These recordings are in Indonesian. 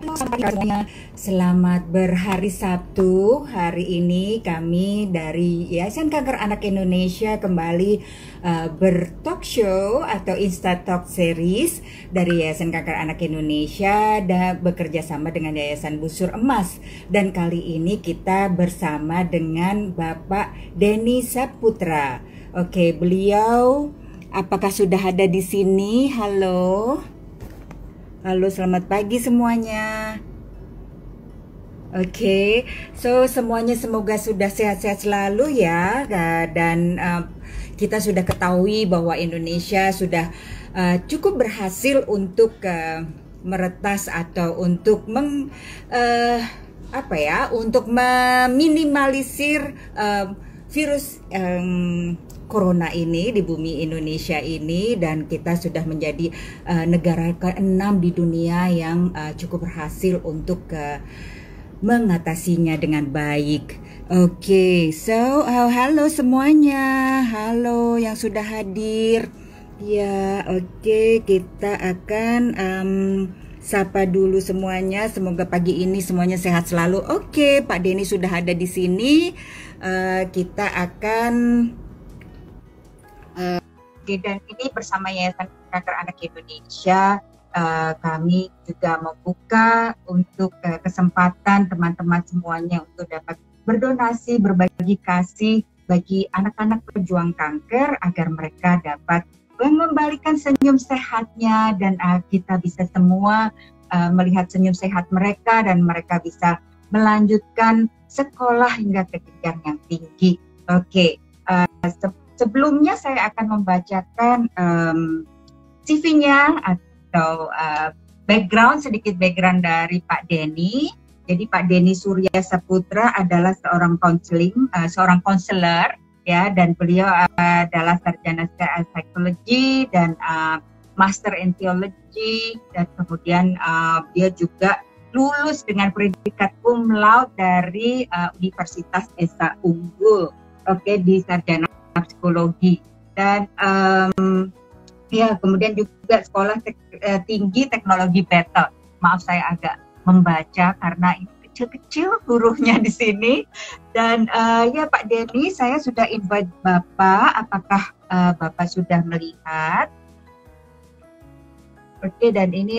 Semuanya, selamat berhari Sabtu. Hari ini kami dari Yayasan Kanker Anak Indonesia kembali bertalk show atau Insta Talk Series dari Yayasan Kanker Anak Indonesia dan bekerja sama dengan Yayasan Busur Emas. Dan kali ini kita bersama dengan Bapak Denny Saputra. Oke, beliau apakah sudah ada di sini? Halo. Halo, selamat pagi semuanya. Oke, semuanya semoga sudah sehat-sehat selalu ya. Dan kita sudah ketahui bahwa Indonesia sudah cukup berhasil untuk meretas atau untuk untuk meminimalisir virus Corona ini di bumi Indonesia ini, dan kita sudah menjadi negara ke-6 di dunia yang cukup berhasil untuk mengatasinya dengan baik. Oke, halo semuanya, halo yang sudah hadir. Ya, oke, kita akan sapa dulu semuanya. Semoga pagi ini semuanya sehat selalu. Oke, Pak Denny sudah ada di sini. Kita akan dan ini bersama Yayasan Kanker Anak Indonesia, kami juga membuka untuk kesempatan teman-teman semuanya untuk dapat berdonasi, berbagi kasih bagi anak-anak pejuang kanker agar mereka dapat mengembalikan senyum sehatnya, dan kita bisa semua melihat senyum sehat mereka dan mereka bisa melanjutkan sekolah hingga ke jenjang yang tinggi. Oke, sebelumnya saya akan membacakan CV-nya atau sedikit background dari Pak Denny. Jadi Pak Denny Surya Saputra adalah seorang konselor ya, dan beliau adalah sarjana psikologi dan master in theology, dan kemudian dia juga lulus dengan predikat cum laude dari Universitas Esa Unggul. Oke, di sarjana psikologi, dan kemudian juga sekolah tinggi teknologi Betel. Maaf saya agak membaca karena ini kecil-kecil hurufnya di sini. Dan Pak Denny, saya sudah invite Bapak. Apakah Bapak sudah melihat? Oke, dan ini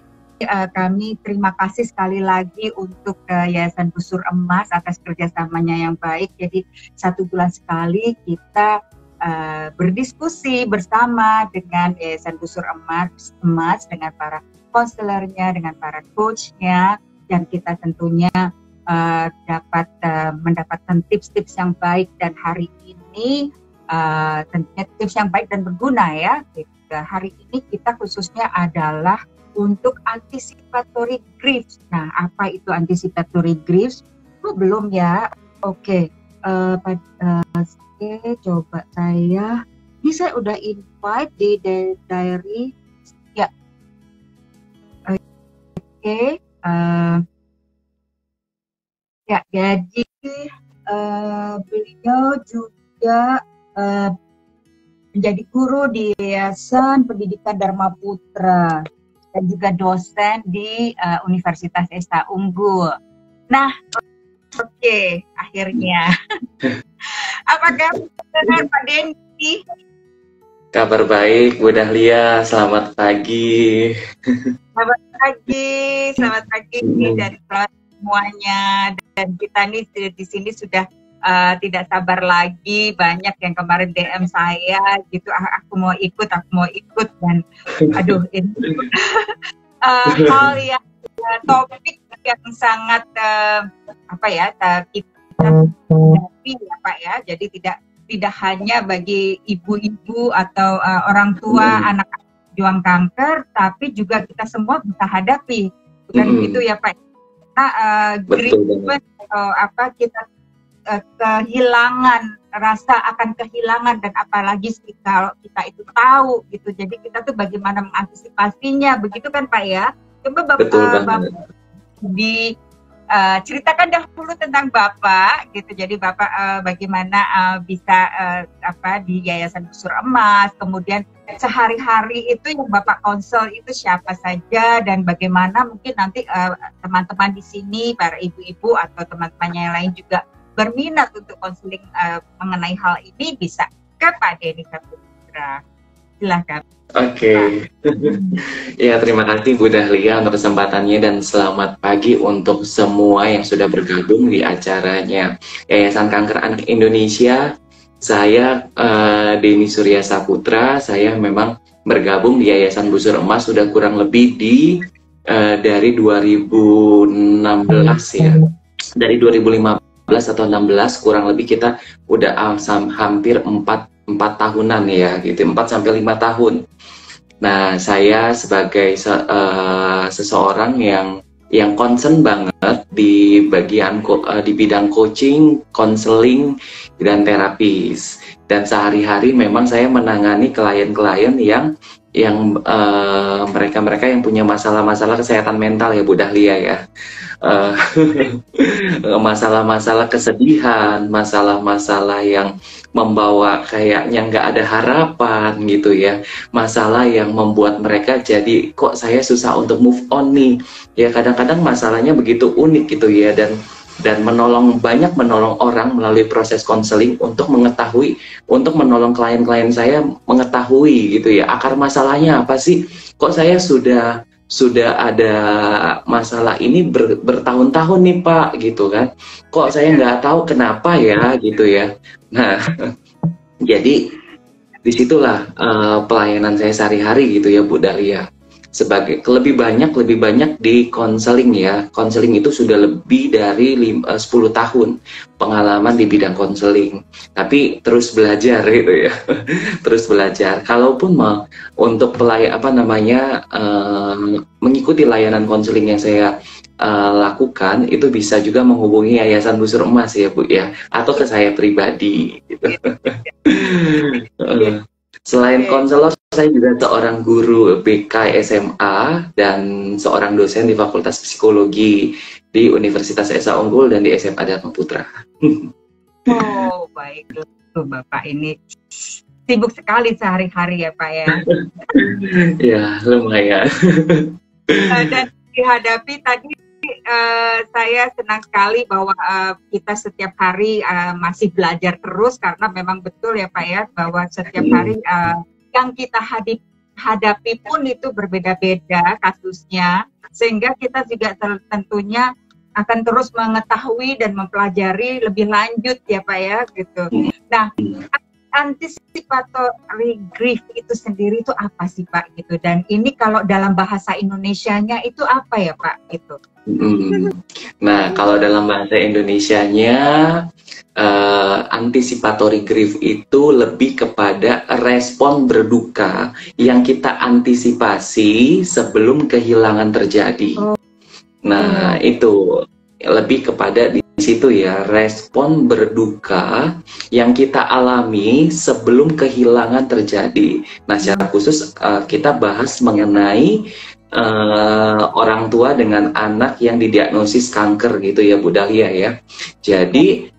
kami terima kasih sekali lagi untuk Yayasan Busur Emas atas kerjasamanya yang baik. Jadi 1 bulan sekali kita berdiskusi bersama dengan Yayasan Busur Emas dengan para konselornya, dengan para coachnya, dan kita tentunya dapat mendapatkan tips-tips yang baik. Dan hari ini tentunya tips yang baik dan berguna ya. Hari ini kita khususnya adalah untuk anticipatory grief. Nah, apa itu anticipatory grief? Belum ya? Oke. Coba ini saya udah invite di diary ya. Oke. Ya, jadi beliau juga menjadi guru di Yayasan Pendidikan Dharma Putra dan juga dosen di Universitas Esa Unggul. Nah, oke, akhirnya. Apa kabar Pak Denny? Kabar baik, Bu Dahlia. Selamat pagi. Selamat pagi dari semuanya. Dan kita nih di sini sudah tidak sabar lagi. Banyak yang kemarin DM saya gitu, aku mau ikut, dan aduh ini hal yang topik yang sangat kita hadapi ya Pak ya. Jadi tidak hanya bagi ibu-ibu atau orang tua anak pejuang kanker, tapi juga kita semua bisa hadapi, bukan gitu ya Pak? Grief atau kita kehilangan, rasa akan kehilangan, dan apalagi kalau kita itu tahu gitu. Jadi kita tuh bagaimana mengantisipasinya, begitu kan Pak ya? Coba Bapak ceritakan dahulu tentang Bapak gitu. Jadi Bapak bagaimana bisa di Yayasan Busur Emas, kemudian sehari-hari itu yang Bapak konsel itu siapa saja, dan bagaimana mungkin nanti teman-teman di sini, para ibu-ibu atau teman-temannya yang lain juga berminat untuk konseling mengenai hal ini, bisa ke Pak Denny Saputra. Silahkan. Oke. Ya, terima kasih Bu Dahlia untuk kesempatannya, dan selamat pagi untuk semua yang sudah bergabung di acaranya Yayasan Kanker Anak Indonesia. Saya Denny Surya Saputra. Saya memang bergabung di Yayasan Busur Emas sudah kurang lebih dari 2016 ya. Dari 2015 atau 16 kurang lebih kita udah hampir 4 tahunan ya gitu, 4 sampai 5 tahun. Nah, saya sebagai seseorang yang concern banget di bagian di bidang coaching, konseling, dan terapis. Dan sehari-hari memang saya menangani klien-klien yang mereka yang punya masalah-masalah kesehatan mental ya Bu Dahlia ya. Masalah-masalah kesedihan, masalah-masalah yang membawa kayaknya nggak ada harapan gitu ya, masalah yang membuat mereka jadi kok saya susah untuk move on nih ya. Kadang-kadang masalahnya begitu unik gitu ya, dan banyak menolong orang melalui proses konseling untuk menolong klien-klien saya mengetahui gitu ya, akar masalahnya apa sih, kok saya sudah ada masalah ini bertahun-tahun nih Pak gitu kan, kok saya nggak tahu kenapa ya gitu ya. Nah, jadi disitulah pelayanan saya sehari-hari gitu ya Bu Dahlia. Lebih banyak di konseling ya. Konseling itu sudah lebih dari 10 tahun pengalaman di bidang konseling. Tapi terus belajar gitu ya. Terus belajar. Kalaupun untuk mengikuti layanan konseling yang saya lakukan, itu bisa juga menghubungi Yayasan Busur Emas ya Bu ya, atau ke saya pribadi gitu. Selain konselor, saya juga seorang guru BK SMA dan seorang dosen di Fakultas Psikologi di Universitas Esa Unggul dan di SMA Dharma Putra. Oh, baik. Bapak ini sibuk sekali sehari-hari ya Pak ya. Ya, lumayan. Dan dihadapi tadi saya senang sekali bahwa kita setiap hari masih belajar terus, karena memang betul ya Pak ya, bahwa setiap hari yang kita hadapi pun itu berbeda-beda kasusnya, sehingga kita juga tentunya akan terus mengetahui dan mempelajari lebih lanjut ya Pak ya gitu. Nah, anticipatory grief itu sendiri itu apa sih Pak gitu, dan ini kalau dalam bahasa Indonesianya itu apa ya Pak gitu? Nah, kalau dalam bahasa Indonesianya anticipatory grief itu lebih kepada respon berduka yang kita antisipasi sebelum kehilangan terjadi. Nah, itu lebih kepada di situ ya, respon berduka yang kita alami sebelum kehilangan terjadi. Nah, secara khusus kita bahas mengenai orang tua dengan anak yang didiagnosis kanker gitu ya Bu Dahlia ya. Jadi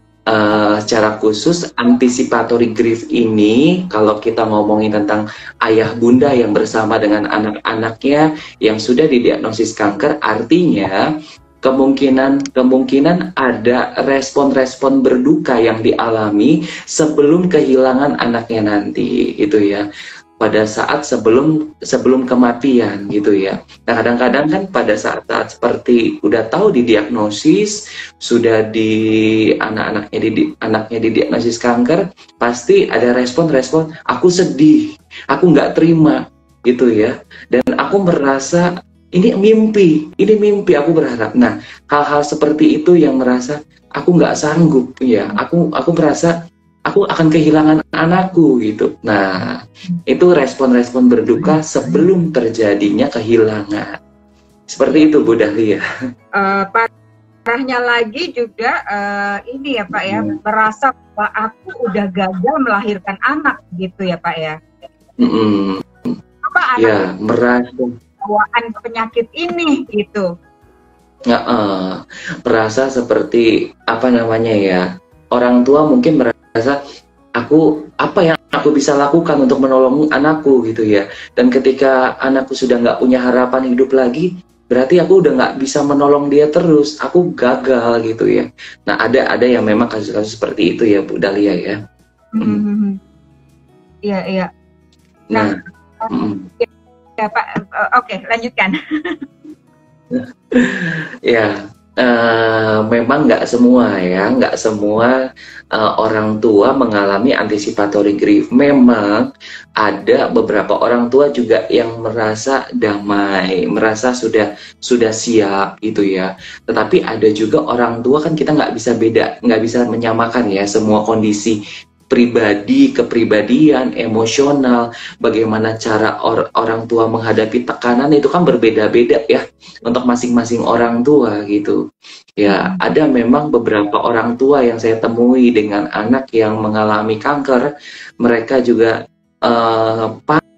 secara khusus anticipatory grief ini, kalau kita ngomongin tentang ayah bunda yang bersama dengan anak-anaknya yang sudah didiagnosis kanker, artinya kemungkinan ada respon-respon berduka yang dialami sebelum kehilangan anaknya nanti gitu ya, pada saat sebelum kematian gitu ya. Nah, kadang-kadang kan pada saat seperti udah tahu didiagnosis, sudah anaknya didiagnosis kanker, pasti ada respon-respon, aku sedih, aku nggak terima gitu ya, dan aku merasa ini mimpi aku berharap. Nah, hal-hal seperti itu yang merasa aku nggak sanggup ya, aku merasa aku akan kehilangan anakku gitu. Nah, itu respon-respon berduka sebelum terjadinya kehilangan. Seperti itu Bu Dahlia. Parahnya lagi juga ini ya Pak ya, merasa bahwa aku udah gagal melahirkan anak gitu ya Pak ya. Apa anak ya, merasa bawaan penyakit ini gitu. Merasa seperti apa namanya ya, orang tua mungkin merasa aku apa yang aku bisa lakukan untuk menolong anakku gitu ya, dan ketika anakku sudah nggak punya harapan hidup lagi, berarti aku udah nggak bisa menolong dia terus, aku gagal gitu ya. Nah, ada yang memang kasus-kasus seperti itu ya Bu Dahlia ya. Iya, iya. Nah, ya Pak, oke, lanjutkan. Ya, memang nggak semua ya, nggak semua orang tua mengalami anticipatory grief. Memang ada beberapa orang tua juga yang merasa damai, merasa sudah siap gitu ya. Tetapi ada juga orang tua, kan kita nggak bisa beda, nggak bisa menyamakan ya semua kondisi pribadi, kepribadian, emosional, bagaimana cara orang tua menghadapi tekanan itu kan berbeda-beda ya untuk masing-masing orang tua gitu. Ya, ada memang beberapa orang tua yang saya temui dengan anak yang mengalami kanker, mereka juga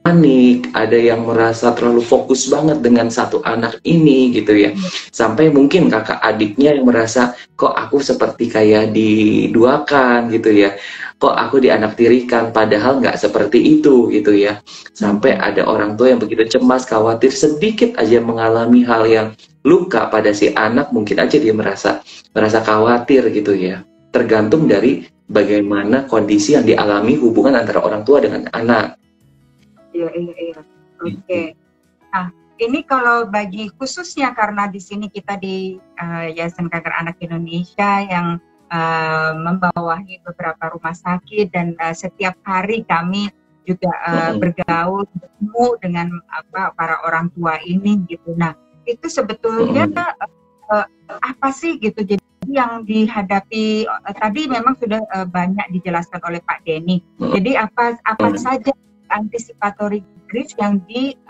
panik, ada yang merasa terlalu fokus banget dengan satu anak ini gitu ya. Sampai mungkin kakak adiknya yang merasa, kok aku seperti kayak diduakan gitu ya, kok aku dianaktirikan, padahal nggak seperti itu gitu ya. Sampai ada orang tua yang begitu cemas, khawatir sedikit aja mengalami hal yang luka pada si anak, mungkin aja dia merasa khawatir gitu ya. Tergantung dari bagaimana kondisi yang dialami hubungan antara orang tua dengan anak. Iya. Oke. Nah, ini kalau bagi khususnya karena di sini kita di Yayasan Kanker Anak Indonesia yang membawahi beberapa rumah sakit, dan setiap hari kami juga bergaul, bertemu dengan para orang tua ini gitu. Nah, itu sebetulnya apa sih gitu? Jadi yang dihadapi tadi memang sudah banyak dijelaskan oleh Pak Denny. Jadi apa saja anticipatory grief yang dihadapi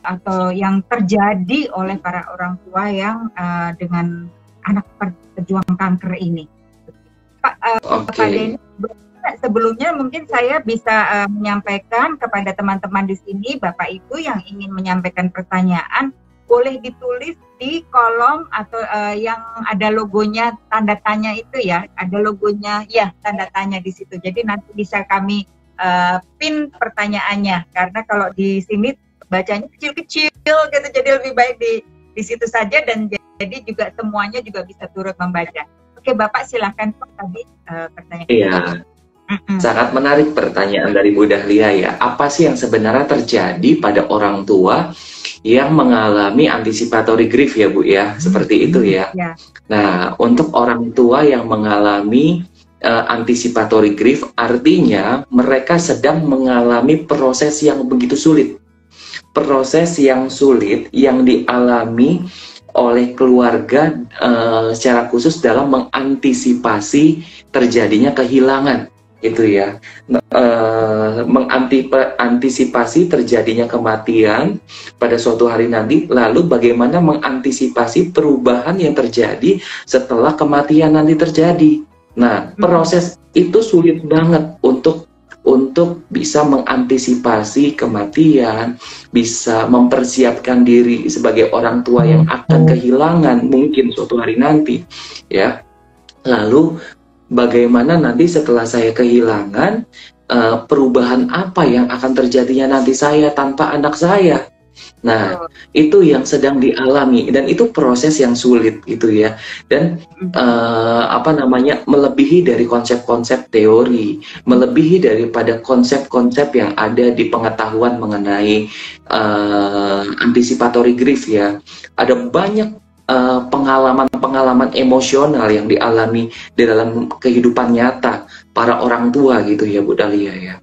atau yang terjadi oleh para orang tua yang dengan anak pejuang kanker ini. Pak Denny, sebelumnya mungkin saya bisa menyampaikan kepada teman-teman di sini, Bapak Ibu yang ingin menyampaikan pertanyaan, boleh ditulis di kolom atau yang ada logonya tanda tanya itu ya, ada logonya ya tanda tanya di situ. Jadi nanti bisa kami pin pertanyaannya, karena kalau di sini bacanya kecil-kecil gitu, jadi lebih baik di situ saja, dan jadi juga semuanya juga bisa turut membaca. Oke, Bapak silakan tadi pertanyaan. Iya. Sangat menarik pertanyaan dari Bu Dahlia ya. Apa sih yang sebenarnya terjadi pada orang tua yang mengalami anticipatory grief ya Bu ya? Seperti itu ya. Nah, untuk orang tua yang mengalami anticipatory grief, artinya mereka sedang mengalami proses yang begitu sulit. Proses yang sulit yang dialami oleh keluarga secara khusus dalam mengantisipasi terjadinya kehilangan gitu ya, mengantisipasi terjadinya kematian pada suatu hari nanti, lalu bagaimana mengantisipasi perubahan yang terjadi setelah kematian nanti terjadi. Nah, proses itu sulit banget untuk bisa mengantisipasi kematian, bisa mempersiapkan diri sebagai orang tua yang akan kehilangan mungkin suatu hari nanti, ya. Lalu bagaimana nanti setelah saya kehilangan, perubahan apa yang akan terjadinya nanti saya tanpa anak saya. Nah, itu yang sedang dialami, dan itu proses yang sulit gitu ya. Dan melebihi dari konsep-konsep teori, melebihi daripada konsep-konsep yang ada di pengetahuan mengenai anticipatory grief ya. Ada banyak pengalaman-pengalaman emosional yang dialami di dalam kehidupan nyata para orang tua gitu ya Bu Dahlia ya.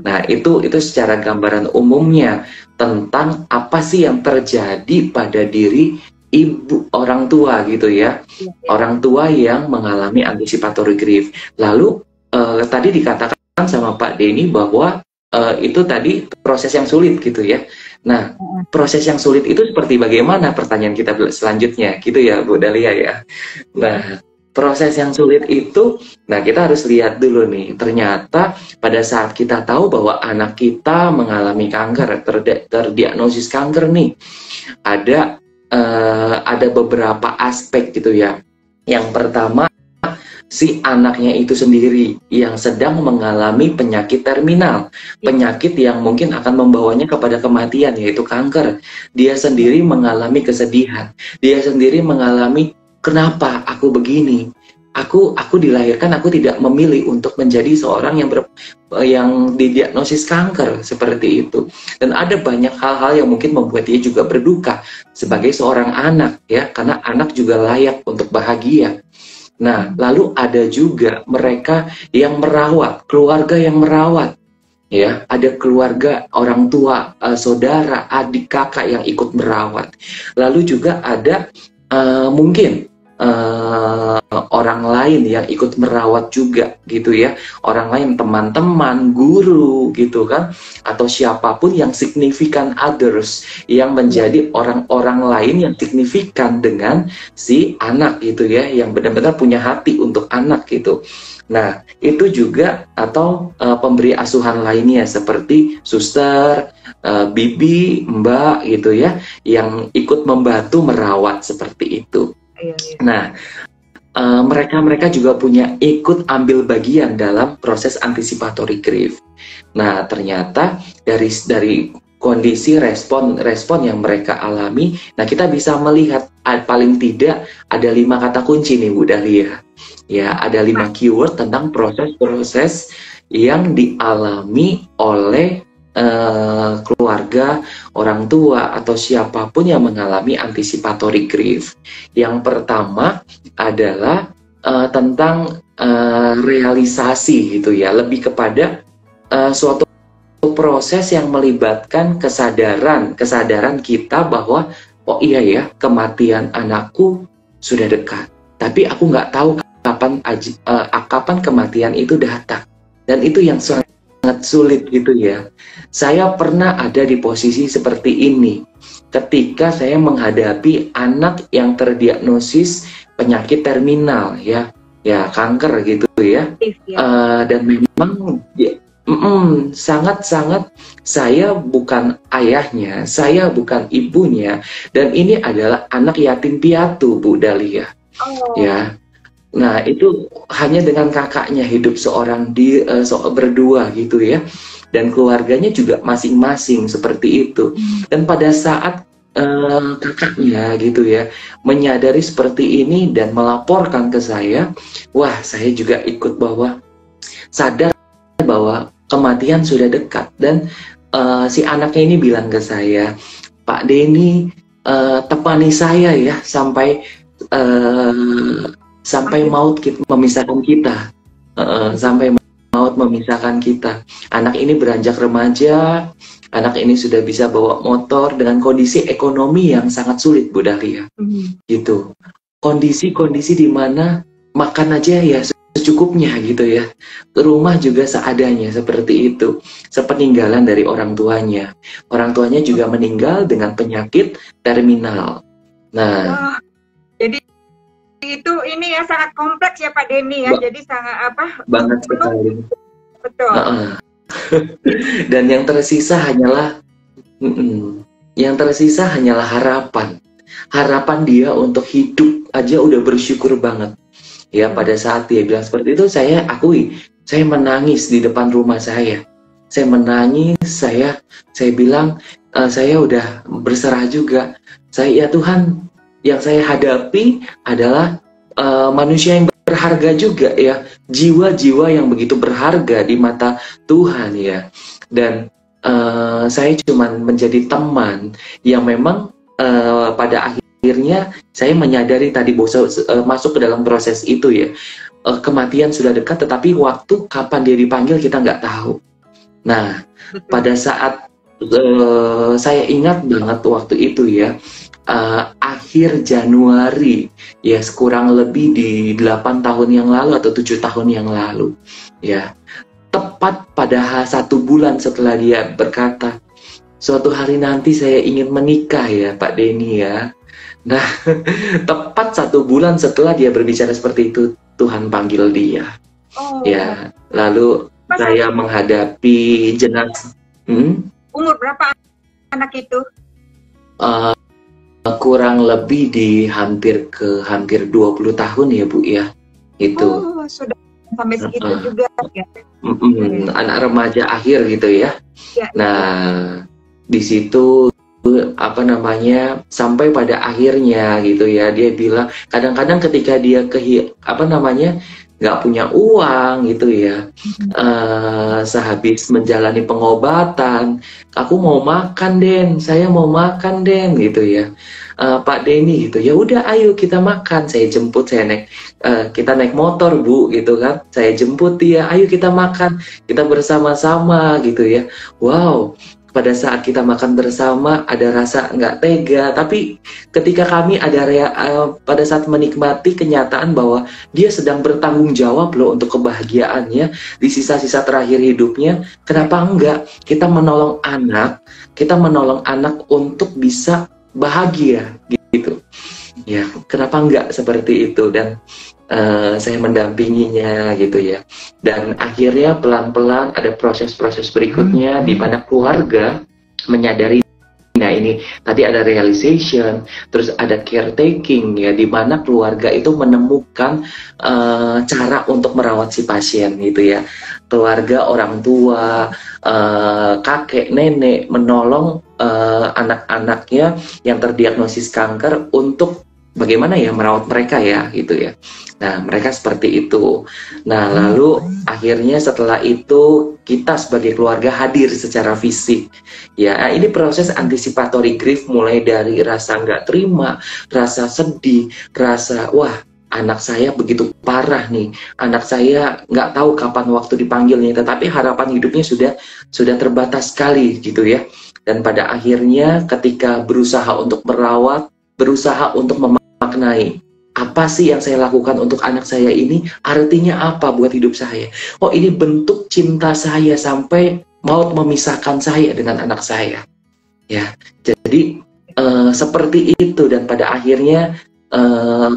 Nah, itu secara gambaran umumnya tentang apa sih yang terjadi pada diri ibu orang tua gitu ya. Orang tua yang mengalami anticipatory grief. Lalu tadi dikatakan sama Pak Denny bahwa itu tadi proses yang sulit gitu ya. Nah, proses yang sulit itu seperti bagaimana, pertanyaan kita selanjutnya gitu ya Bu Dahlia ya. Nah, proses yang sulit itu, nah kita harus lihat dulu nih, ternyata pada saat kita tahu bahwa anak kita mengalami kanker, terdiagnosis kanker nih, ada ada beberapa aspek gitu ya. Yang pertama, si anaknya itu sendiri yang sedang mengalami penyakit terminal, penyakit yang mungkin akan membawanya kepada kematian, yaitu kanker. Dia sendiri mengalami kesedihan, dia sendiri mengalami, kenapa aku begini? Aku dilahirkan, aku tidak memilih untuk menjadi seorang yang didiagnosis kanker seperti itu. Dan ada banyak hal-hal yang mungkin membuat dia juga berduka sebagai seorang anak, ya, karena anak juga layak untuk bahagia. Nah, lalu ada juga mereka yang merawat, keluarga yang merawat, ya, ada keluarga, orang tua, saudara, adik, kakak yang ikut merawat. Lalu juga ada mungkin orang lain yang ikut merawat juga, gitu ya. Orang lain, teman-teman, guru, gitu kan, atau siapapun yang significant others, yang menjadi orang-orang lain yang signifikan dengan si anak, gitu ya, yang benar-benar punya hati untuk anak, gitu. Nah, itu juga, atau pemberi asuhan lainnya seperti suster, bibi, mbak, gitu ya, yang ikut membantu merawat seperti itu. Nah, mereka juga punya ikut ambil bagian dalam proses anticipatory grief. Nah, ternyata dari kondisi respon yang mereka alami, nah kita bisa melihat paling tidak ada 5 kata kunci nih Bu Dahlia. Ya, ada 5 keyword tentang proses-proses yang dialami oleh keluarga, orang tua, atau siapapun yang mengalami anticipatory grief. Yang pertama adalah tentang realisasi, gitu ya, lebih kepada suatu proses yang melibatkan kesadaran kita bahwa, oh iya ya, kematian anakku sudah dekat, tapi aku nggak tahu kapan kematian itu datang, dan itu yang sangat sulit, gitu ya. Saya pernah ada di posisi seperti ini ketika saya menghadapi anak yang terdiagnosis penyakit terminal, ya kanker, gitu ya. Dan memang sangat-sangat, saya bukan ayahnya, saya bukan ibunya, dan ini adalah anak yatim piatu, Bu Dahlia. Ya. Nah, itu hanya dengan kakaknya hidup berdua, gitu ya. Dan keluarganya juga masing-masing seperti itu. Dan pada saat kakaknya, gitu ya, menyadari seperti ini dan melaporkan ke saya, wah, saya juga ikut sadar bahwa kematian sudah dekat. Dan si anaknya ini bilang ke saya, Pak Denny, temani saya ya sampai maut memisahkan kita, sampai maut memisahkan kita. Anak ini beranjak remaja, anak ini sudah bisa bawa motor dengan kondisi ekonomi yang sangat sulit, Bu Dahlia. Gitu. Kondisi di mana makan aja ya secukupnya, gitu ya. Rumah juga seadanya, seperti itu. Sepeninggalan dari orang tuanya. Orang tuanya juga meninggal dengan penyakit terminal. Nah, jadi itu ini ya sangat kompleks ya Pak Denny ya. Jadi sangat banget sekali. Betul. Dan yang tersisa hanyalah harapan dia untuk hidup aja udah bersyukur banget. Ya, pada saat dia bilang seperti itu, saya akui, saya menangis di depan rumah saya. Saya menangis, saya bilang, saya udah berserah juga. Ya Tuhan, yang saya hadapi adalah manusia yang berharga juga, ya, jiwa-jiwa yang begitu berharga di mata Tuhan, ya. Dan saya cuma menjadi teman yang memang pada akhirnya saya menyadari tadi masuk ke dalam proses itu, ya. Kematian sudah dekat, tetapi waktu kapan dia dipanggil kita nggak tahu. Nah, pada saat saya ingat banget waktu itu, ya, akhir Januari, ya, kurang lebih di 8 tahun yang lalu atau 7 tahun yang lalu, ya, tepat pada 1 bulan setelah dia berkata, suatu hari nanti saya ingin menikah ya Pak Denny, ya. Nah, tepat 1 bulan setelah dia berbicara seperti itu, Tuhan panggil dia. Ya, lalu saya menghadapi jenazah. Umur berapa anak itu? kurang lebih hampir 20 tahun ya Bu ya. Itu. Oh, sudah sampai segitu juga ya. Anak remaja akhir gitu ya. Ya. Nah, di situ sampai pada akhirnya gitu ya, dia bilang kadang-kadang ketika dia nggak punya uang gitu ya, sehabis menjalani pengobatan, aku mau makan saya mau makan gitu ya, Pak Denny gitu, ya udah ayo kita makan, saya jemput, kita naik motor Bu gitu kan, saya jemput dia, ayo kita makan, kita bersama-sama gitu ya. Wow, pada saat kita makan bersama ada rasa nggak tega, tapi ketika kami pada saat menikmati kenyataan bahwa dia sedang bertanggung jawab loh untuk kebahagiaannya di sisa-sisa terakhir hidupnya, kenapa enggak kita menolong anak untuk bisa bahagia gitu ya, kenapa enggak seperti itu. Dan saya mendampinginya gitu ya, dan akhirnya pelan-pelan ada proses-proses berikutnya di mana keluarga menyadari, nah ini tadi ada realization, terus ada caretaking ya, di mana keluarga itu menemukan cara untuk merawat si pasien gitu ya, keluarga, orang tua, kakek, nenek menolong anak-anaknya yang terdiagnosis kanker untuk bagaimana ya merawat mereka ya gitu ya. Nah, mereka seperti itu. Nah, lalu akhirnya setelah itu kita sebagai keluarga hadir secara fisik. Ya, ini proses anticipatory grief mulai dari rasa nggak terima, rasa sedih, rasa wah anak saya begitu parah nih, anak saya nggak tahu kapan waktu dipanggilnya, tetapi harapan hidupnya sudah terbatas sekali gitu ya. Dan pada akhirnya ketika berusaha untuk merawat, berusaha untuk memaknai, apa sih yang saya lakukan untuk anak saya ini, artinya apa buat hidup saya? Oh, ini bentuk cinta saya sampai maut memisahkan saya dengan anak saya. Ya, jadi seperti itu. Dan pada akhirnya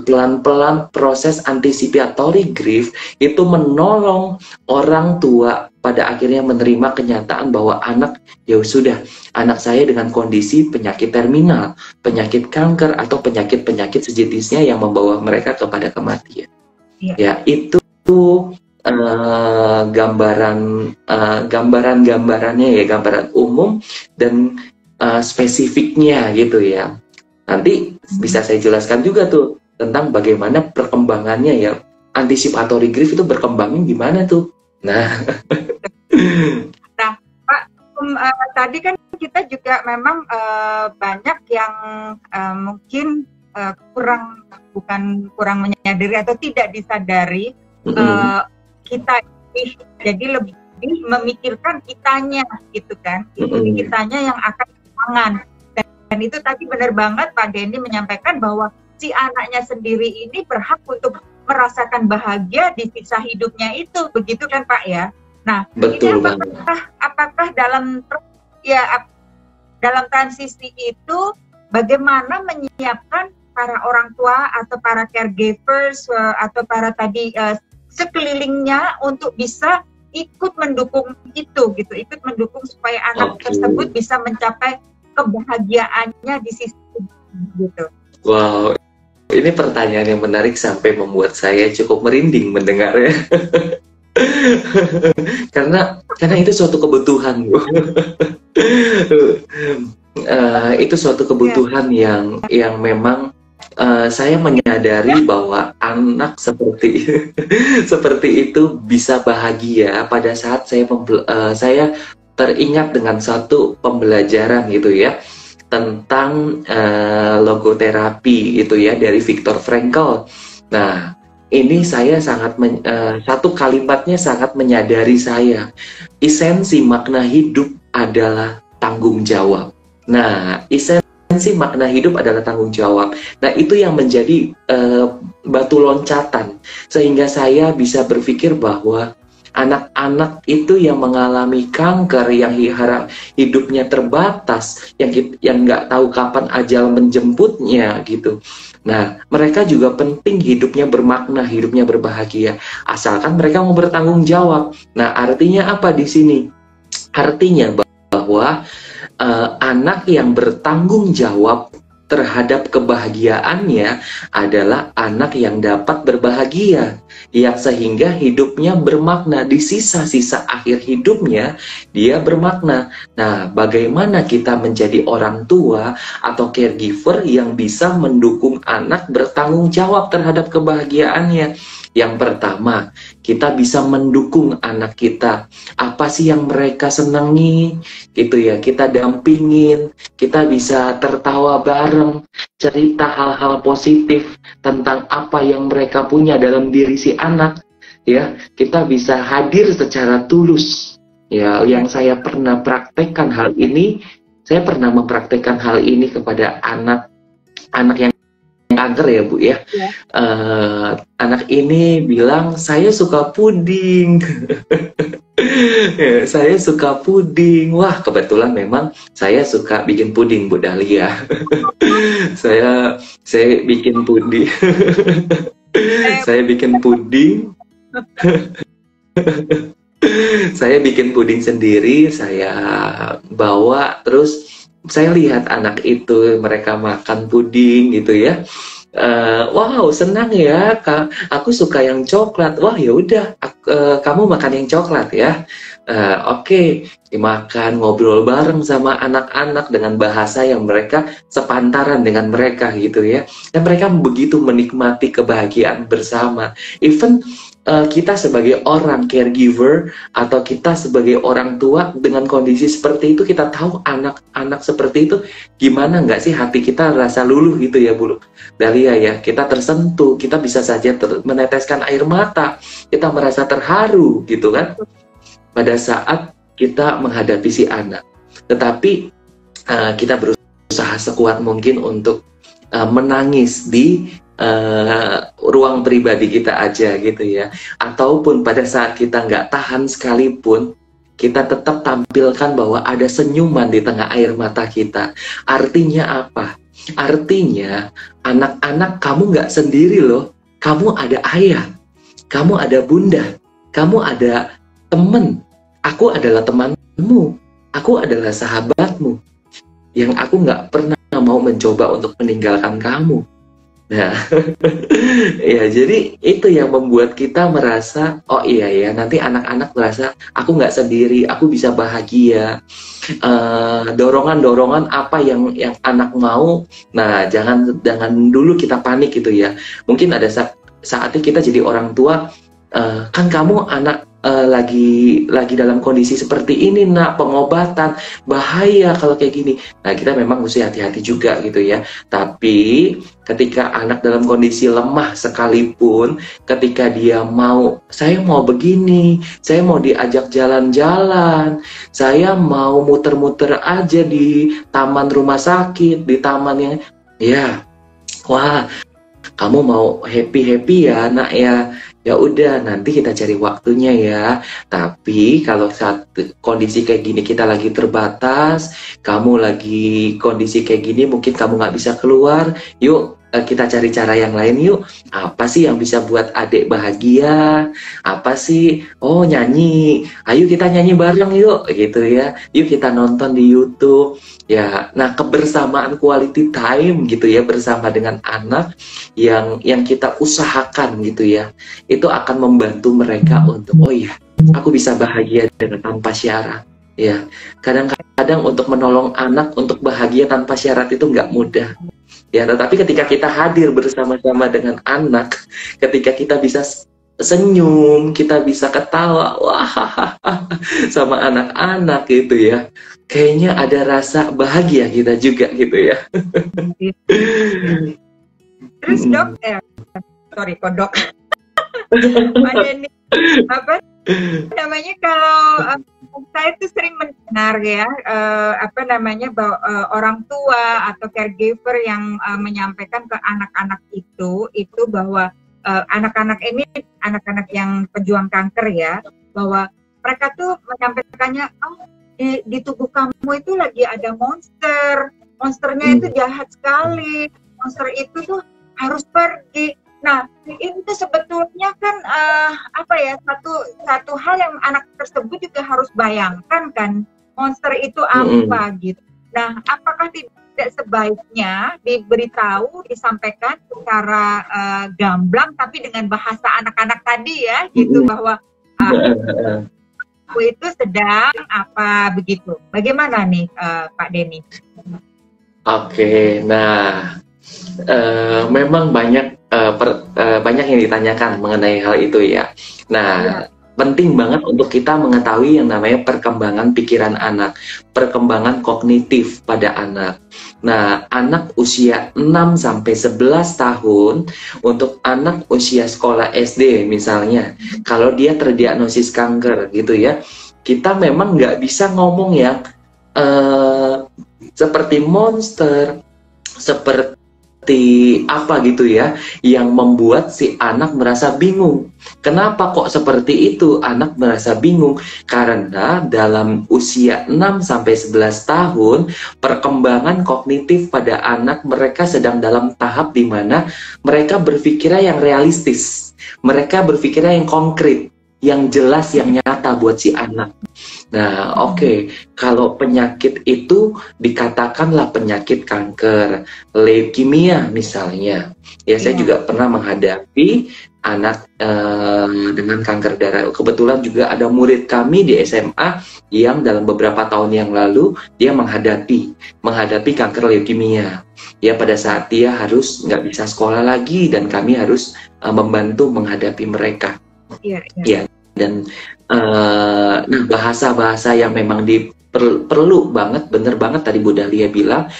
pelan-pelan proses anticipatory grief itu menolong orang tua pada akhirnya menerima kenyataan bahwa anak anak saya dengan kondisi penyakit terminal, penyakit kanker atau penyakit-penyakit sejenisnya yang membawa mereka kepada kematian. Ya, itu gambarannya ya, gambaran umum dan spesifiknya gitu ya. Nanti bisa saya jelaskan juga tuh tentang bagaimana perkembangannya ya, anticipatory grief itu berkembangnya gimana tuh. Nah, Pak, tadi kan kita juga memang banyak yang mungkin kurang menyadari atau tidak disadari kita ini, jadi lebih memikirkan kitanya gitu kan, kitanya yang akan kehilangan. Dan itu tadi benar banget Pak Denny menyampaikan bahwa si anaknya sendiri ini berhak untuk merasakan bahagia di sisa hidupnya itu, begitu kan Pak ya? Nah, betul ini apakah dalam transisi itu bagaimana menyiapkan para orang tua atau para caregivers atau para tadi sekelilingnya untuk bisa ikut mendukung itu gitu, ikut mendukung supaya anak tersebut bisa mencapai kebahagiaannya di sisi gitu. Wow, ini pertanyaan yang menarik sampai membuat saya cukup merinding mendengarnya. karena itu suatu kebutuhan, Bu. Itu suatu kebutuhan yang memang saya menyadari bahwa anak seperti itu bisa bahagia pada saat saya teringat dengan satu pembelajaran gitu ya, tentang logoterapi gitu ya dari Viktor Frankl. Nah, ini saya satu kalimatnya sangat menyadari saya, esensi makna hidup adalah tanggung jawab. Nah, esensi makna hidup adalah tanggung jawab. Nah, itu yang menjadi batu loncatan sehingga saya bisa berpikir bahwa anak-anak itu yang mengalami kanker, yang hidupnya terbatas, yang nggak tahu kapan ajal menjemputnya gitu. Nah, mereka juga penting hidupnya bermakna, hidupnya berbahagia, asalkan mereka mau bertanggung jawab. Nah, artinya apa di sini? Artinya bahwa anak yang bertanggung jawab terhadap kebahagiaannya adalah anak yang dapat berbahagia, yang sehingga hidupnya bermakna, di sisa-sisa akhir hidupnya dia bermakna. Nah, bagaimana kita menjadi orang tua atau caregiver yang bisa mendukung anak bertanggung jawab terhadap kebahagiaannya? Yang pertama, kita bisa mendukung anak kita. Apa sih yang mereka senangi? Gitu ya, kita dampingin, kita bisa tertawa bareng, cerita hal-hal positif tentang apa yang mereka punya dalam diri si anak. Ya, kita bisa hadir secara tulus. Ya, yang saya pernah praktekkan hal ini, saya pernah mempraktekkan hal ini kepada anak yang kanker ya Bu ya. Anak ini bilang saya suka puding. Ya, saya suka puding. Wah, kebetulan memang saya suka bikin puding Bu Dahlia. saya bikin puding. Saya bikin puding. Saya bikin puding sendiri, saya bawa, terus saya lihat anak itu, mereka makan puding gitu ya. Wow, senang ya, Kak. Aku suka yang coklat. Wah, ya udah, kamu makan yang coklat ya. Oke, dimakan, ngobrol bareng sama anak-anak dengan bahasa yang mereka sepantaran dengan mereka gitu ya. Dan mereka begitu menikmati kebahagiaan bersama. Even kita sebagai orang caregiver atau kita sebagai orang tua dengan kondisi seperti itu, kita tahu anak-anak seperti itu gimana nggak sih, hati kita rasa luluh gitu ya Bu Dahlia ya. Kita tersentuh, kita bisa saja meneteskan air mata, kita merasa terharu gitu kan pada saat kita menghadapi si anak. Tetapi kita berusaha sekuat mungkin untuk menangis di ruang pribadi kita aja gitu ya. Ataupun pada saat kita nggak tahan sekalipun, kita tetap tampilkan bahwa ada senyuman di tengah air mata kita. Artinya apa? Artinya anak-anak, kamu nggak sendiri loh. Kamu ada ayah, kamu ada bunda, kamu ada temen. Aku adalah temanmu, aku adalah sahabatmu, yang aku nggak pernah mau mencoba untuk meninggalkan kamu. Nah, ya jadi itu yang membuat kita merasa, oh iya ya, nanti anak-anak merasa aku nggak sendiri, aku bisa bahagia. Dorongan-dorongan apa yang anak mau, nah jangan dulu kita panik gitu ya. Mungkin ada saatnya kita jadi orang tua, kan kamu anak lagi dalam kondisi seperti ini nak, pengobatan bahaya kalau kayak gini. Nah, kita memang mesti hati-hati juga gitu ya. Tapi ketika anak dalam kondisi lemah sekalipun, ketika dia mau, saya mau begini, saya mau diajak jalan-jalan, saya mau muter-muter aja di taman rumah sakit, di taman yang ya, wah, kamu mau happy ya nak ya. Ya udah, nanti kita cari waktunya ya. Tapi kalau saat kondisi kayak gini kita lagi terbatas, kamu lagi kondisi kayak gini mungkin kamu nggak bisa keluar, yuk kita cari cara yang lain yuk. Apa sih yang bisa buat adik bahagia? Apa sih? Oh, nyanyi. Ayo kita nyanyi bareng yuk gitu ya. Yuk kita nonton di YouTube. Ya, nah kebersamaan quality time gitu ya bersama dengan anak yang kita usahakan gitu ya. Itu akan membantu mereka untuk, oh iya, aku bisa bahagia dengan tanpa syarat. Ya, kadang-kadang untuk menolong anak untuk bahagia tanpa syarat itu nggak mudah. Ya, tetapi ketika kita hadir bersama-sama dengan anak, ketika kita bisa senyum, kita bisa ketawa, wah, sama anak-anak gitu ya, kayaknya ada rasa bahagia kita juga gitu ya. Terus dok, sorry kok dok, ada nih apa namanya, kalau saya tuh sering mendengar ya, bahwa orang tua atau caregiver yang menyampaikan ke anak-anak itu bahwa anak-anak ini, anak-anak yang pejuang kanker ya, bahwa mereka tuh menyampaikannya, oh di tubuh kamu itu lagi ada monsternya itu jahat sekali, monster itu tuh harus pergi. Nah, itu sebetulnya kan satu hal yang anak tersebut juga harus bayangkan kan, monster itu apa gitu. Nah, apakah tidak sebaiknya diberitahu, disampaikan secara gamblang, tapi dengan bahasa anak-anak tadi ya, gitu, bahwa aku itu sedang apa begitu. Bagaimana nih Pak Denny? Oke, nah memang banyak banyak yang ditanyakan mengenai hal itu ya. Nah, penting banget untuk kita mengetahui yang namanya perkembangan pikiran anak, perkembangan kognitif pada anak. Nah, anak usia 6 sampai 11 tahun, untuk anak usia sekolah SD misalnya, kalau dia terdiagnosis kanker gitu ya, kita memang nggak bisa ngomong yang seperti monster, seperti apa gitu ya, yang membuat si anak merasa bingung. Kenapa kok seperti itu anak merasa bingung? Karena dalam usia 6 sampai 11 tahun, perkembangan kognitif pada anak mereka sedang dalam tahap di mana mereka berpikirnya yang realistis, mereka berpikirnya yang konkret, yang jelas, yang nyata buat si anak. Nah, oke, kalau penyakit itu dikatakanlah penyakit kanker, leukemia misalnya. Ya, saya juga pernah menghadapi anak dengan kanker darah. Kebetulan juga ada murid kami di SMA yang dalam beberapa tahun yang lalu dia menghadapi kanker leukemia. Ya, pada saat dia harus nggak bisa sekolah lagi dan kami harus membantu menghadapi mereka. Ya, dan nah, bahasa-bahasa yang memang perlu banget, bener banget tadi Bu Dahlia bilang,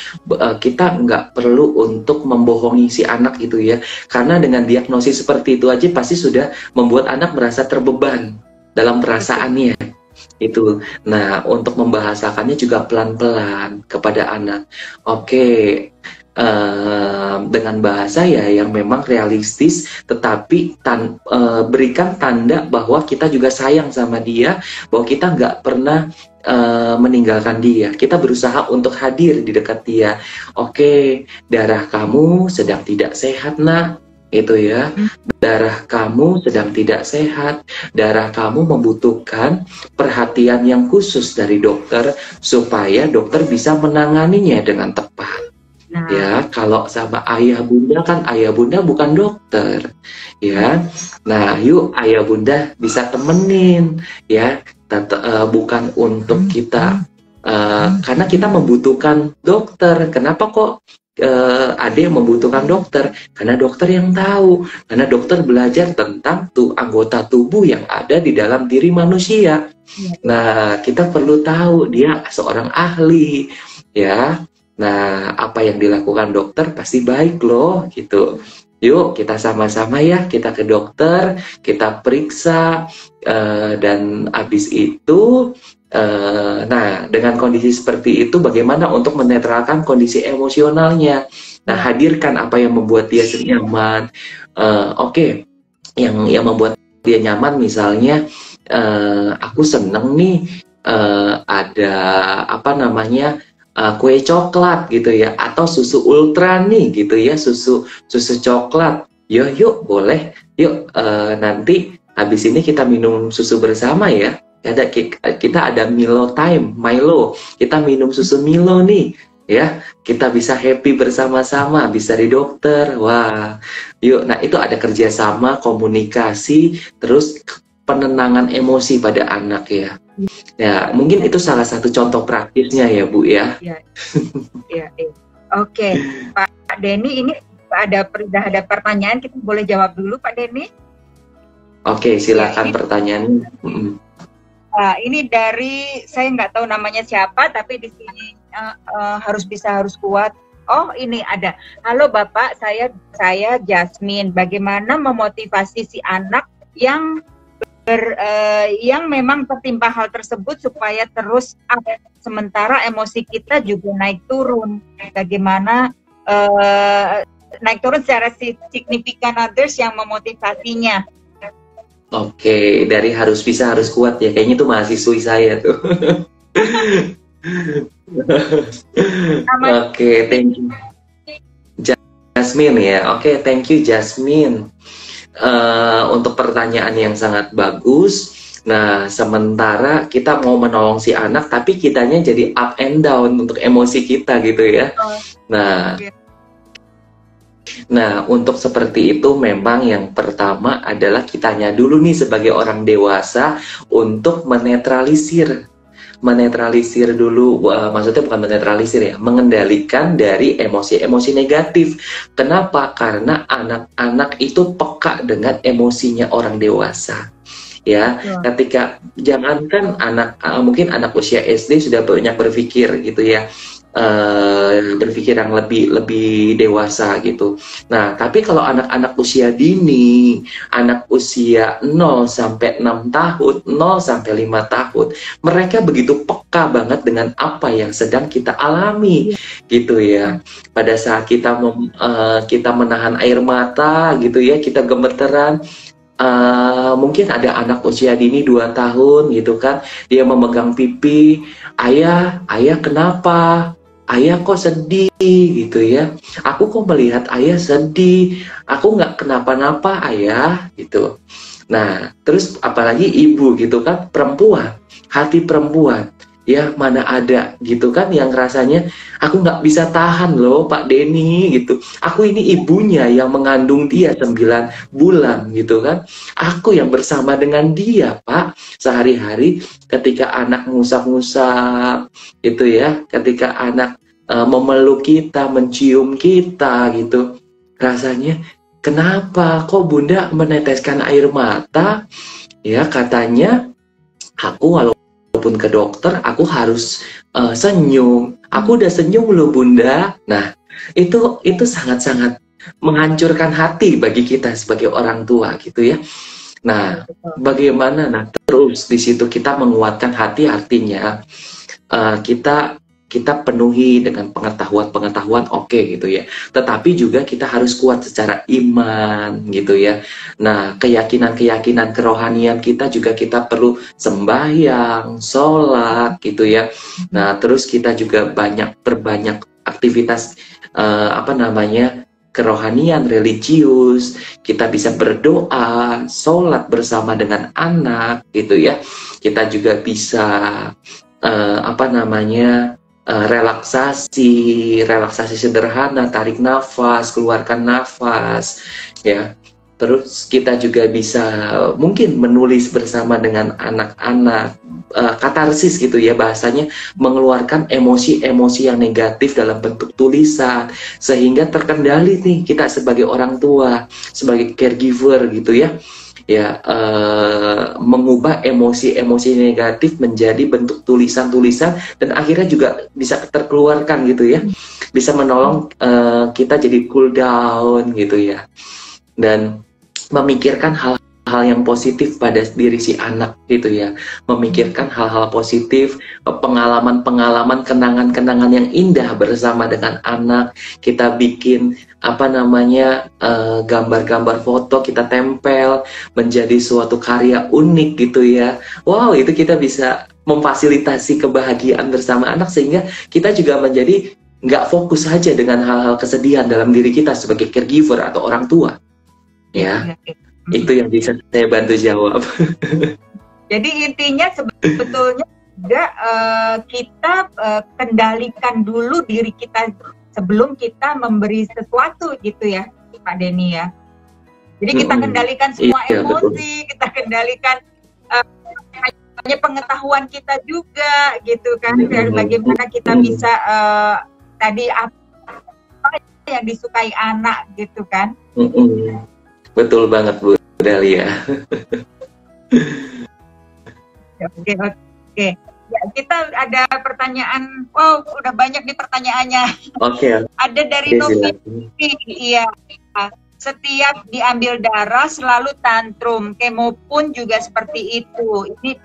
kita nggak perlu untuk membohongi si anak itu ya, karena dengan diagnosis seperti itu aja pasti sudah membuat anak merasa terbeban dalam perasaannya itu. Nah, untuk membahasakannya juga pelan-pelan kepada anak. Oke, dengan bahasa ya yang memang realistis, tetapi berikan tanda bahwa kita juga sayang sama dia, bahwa kita nggak pernah meninggalkan dia, kita berusaha untuk hadir di dekat dia. Oke, darah kamu sedang tidak sehat nak, itu ya, darah kamu sedang tidak sehat, darah kamu membutuhkan perhatian yang khusus dari dokter supaya dokter bisa menanganinya dengan tepat. Ya, kalau sama ayah bunda kan ayah bunda bukan dokter, ya. Nah, yuk ayah bunda bisa temenin, ya. Bukan untuk kita, karena kita membutuhkan dokter. Kenapa kok ada yang membutuhkan dokter? Karena dokter yang tahu, karena dokter belajar tentang anggota tubuh yang ada di dalam diri manusia. Nah, kita perlu tahu dia seorang ahli, ya. Nah, apa yang dilakukan dokter pasti baik loh, gitu. Yuk kita sama-sama ya, kita ke dokter, kita periksa, dan habis itu, nah dengan kondisi seperti itu bagaimana untuk menetralkan kondisi emosionalnya. Nah, hadirkan apa yang membuat dia nyaman. Oke, yang membuat dia nyaman misalnya, aku seneng nih ada apa namanya, kue coklat gitu ya, atau susu ultra nih gitu ya, susu coklat. Yuk boleh, yuk nanti habis ini kita minum susu bersama ya. Kita ada Milo time, Milo, kita minum susu Milo nih ya, kita bisa happy bersama-sama, bisa dari dokter. Wah, yuk. Nah, itu ada kerjasama, komunikasi, terus penenangan emosi pada anak ya. Ya, mungkin itu salah satu contoh praktisnya ya Bu ya. Iya. Oke, Pak Denny, ini ada pertanyaan, kita boleh jawab dulu Pak Denny? Oke, silakan pertanyaannya. Ini dari, saya nggak tahu namanya siapa, tapi di sini harus kuat. Oh, ini ada. Halo Bapak, saya Jasmine. Bagaimana memotivasi si anak yang memang tertimpa hal tersebut supaya terus up, sementara emosi kita juga naik turun. Bagaimana naik turun secara signifikan, others yang memotivasinya. Oke, dari harus bisa harus kuat ya, kayaknya itu mahasiswi saya tuh. Oke, thank you Jasmine ya. Oke, thank you Jasmine. Untuk pertanyaan yang sangat bagus. Nah, sementara kita mau menolong si anak, tapi kitanya jadi up and down untuk emosi kita gitu ya. Nah, untuk seperti itu memang yang pertama adalah kitanya dulu nih sebagai orang dewasa untuk menetralisir dulu, maksudnya bukan menetralisir ya, mengendalikan dari emosi-emosi negatif. Kenapa? Karena anak-anak itu peka dengan emosinya orang dewasa. Ya, ketika jangankan anak, mungkin anak usia SD sudah banyak berpikir gitu ya, berpikir yang lebih dewasa gitu. Nah, tapi kalau anak-anak usia dini, anak usia 0 sampai 6 tahun, 0 sampai 5 tahun, mereka begitu peka banget dengan apa yang sedang kita alami gitu ya. Pada saat kita menahan air mata gitu ya, kita gemeteran. Mungkin ada anak usia dini 2 tahun gitu kan, dia memegang pipi, ayah kenapa? Ayah kok sedih gitu ya, aku kok melihat ayah sedih, aku nggak kenapa-napa ayah gitu. Nah, terus apalagi ibu gitu kan, perempuan, hati perempuan, ya mana ada gitu kan yang rasanya aku nggak bisa tahan loh Pak Denny gitu. Aku ini ibunya yang mengandung dia 9 bulan gitu kan. Aku yang bersama dengan dia Pak sehari-hari, ketika anak ngusap-ngusap gitu ya, ketika anak memeluk kita, mencium kita gitu. Rasanya kenapa kok Bunda meneteskan air mata? Ya katanya aku walaupun ke dokter aku harus senyum. Aku udah senyum loh Bunda. Nah, itu sangat-sangat menghancurkan hati bagi kita sebagai orang tua gitu ya. Nah, bagaimana? Nah, terus di situ kita menguatkan hati, artinya kita penuhi dengan pengetahuan oke gitu ya. Tetapi juga kita harus kuat secara iman gitu ya. Nah, keyakinan kerohanian kita juga kita perlu sembahyang, sholat gitu ya. Nah, terus kita juga perbanyak aktivitas kerohanian, religius. Kita bisa berdoa, sholat bersama dengan anak gitu ya. Kita juga bisa relaksasi sederhana, tarik nafas, keluarkan nafas ya. Terus kita juga bisa mungkin menulis bersama dengan anak-anak, katarsis gitu ya bahasanya, mengeluarkan emosi-emosi yang negatif dalam bentuk tulisan sehingga terkendali nih kita sebagai orang tua, sebagai caregiver gitu ya. Ya, mengubah emosi-emosi negatif menjadi bentuk tulisan-tulisan dan akhirnya juga bisa terkeluarkan gitu ya, bisa menolong kita jadi cool down gitu ya, dan memikirkan hal-hal yang positif pada diri si anak gitu ya, memikirkan hal-hal positif, pengalaman-pengalaman, kenangan-kenangan yang indah bersama dengan anak. Kita bikin gambar-gambar foto, kita tempel menjadi suatu karya unik gitu ya. Wow, itu kita bisa memfasilitasi kebahagiaan bersama anak sehingga kita juga menjadi nggak fokus saja dengan hal-hal kesedihan dalam diri kita sebagai caregiver atau orang tua ya. Itu yang bisa saya bantu jawab. Jadi intinya sebetulnya juga kita kendalikan dulu diri kita sebelum kita memberi sesuatu gitu ya Pak Denny ya. Jadi kita kendalikan semua emosi, betul. Kita kendalikan pengetahuan kita juga gitu kan. Dan bagaimana kita bisa tadi apa yang disukai anak gitu kan. Betul banget Bu Dahlia. Oke. Ya, kita ada pertanyaan. Wow, udah banyak nih pertanyaannya. Oke. Ada dari Novi. Iya. Setiap diambil darah selalu tantrum. Kemo pun juga seperti itu. Ini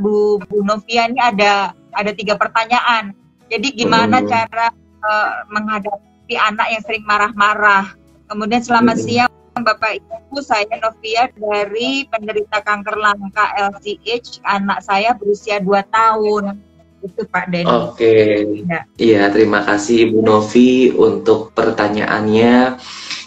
Bu Novia ini ada 3 pertanyaan. Jadi gimana cara menghadapi anak yang sering marah-marah? Kemudian selamat siang Bapak Ibu, saya Novia dari penderita kanker langka LCH, anak saya berusia 2 tahun. Itu Pak Denny. Oke. Ya. Iya, terima kasih Ibu Novi untuk pertanyaannya.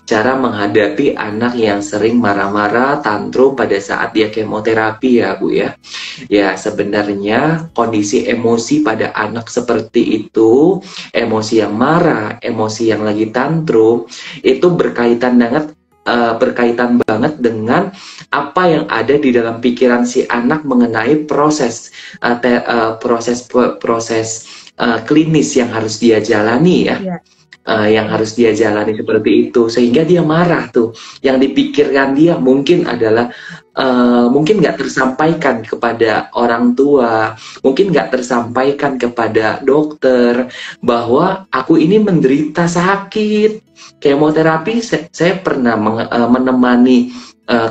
cara menghadapi anak yang sering marah-marah, tantrum pada saat dia kemoterapi ya Bu ya. Ya sebenarnya kondisi emosi pada anak seperti itu, emosi yang marah, emosi yang lagi tantrum, itu berkaitan banget dengan apa yang ada di dalam pikiran si anak mengenai proses klinis yang harus dia jalani ya. Yang harus dia jalani seperti itu, sehingga dia marah tuh. Yang dipikirkan dia mungkin adalah mungkin nggak tersampaikan kepada orang tua, mungkin nggak tersampaikan kepada dokter bahwa aku ini menderita sakit kemoterapi. Saya pernah menemani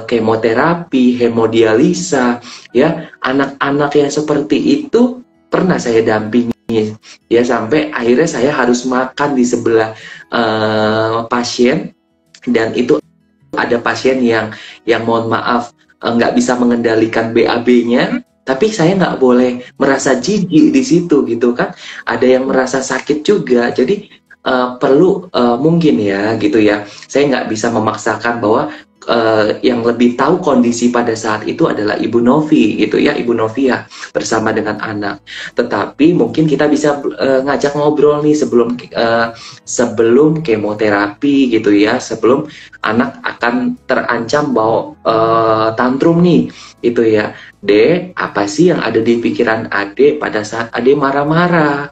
kemoterapi, hemodialisa, ya anak-anak yang seperti itu pernah saya dampingi. Ya sampai akhirnya saya harus makan di sebelah pasien, dan itu ada pasien yang mohon maaf nggak bisa mengendalikan BAB-nya, tapi saya nggak boleh merasa jijik di situ gitu kan. Ada yang merasa sakit juga, jadi perlu mungkin ya gitu ya. Saya nggak bisa memaksakan bahwa yang lebih tahu kondisi pada saat itu adalah Ibu Novi gitu ya, Ibu Novia bersama dengan anak. Tetapi mungkin kita bisa ngajak ngobrol nih sebelum kemoterapi gitu ya, sebelum anak akan terancam bahwa tantrum nih itu ya. Dek, apa sih yang ada di pikiran Ade pada saat Ade marah-marah?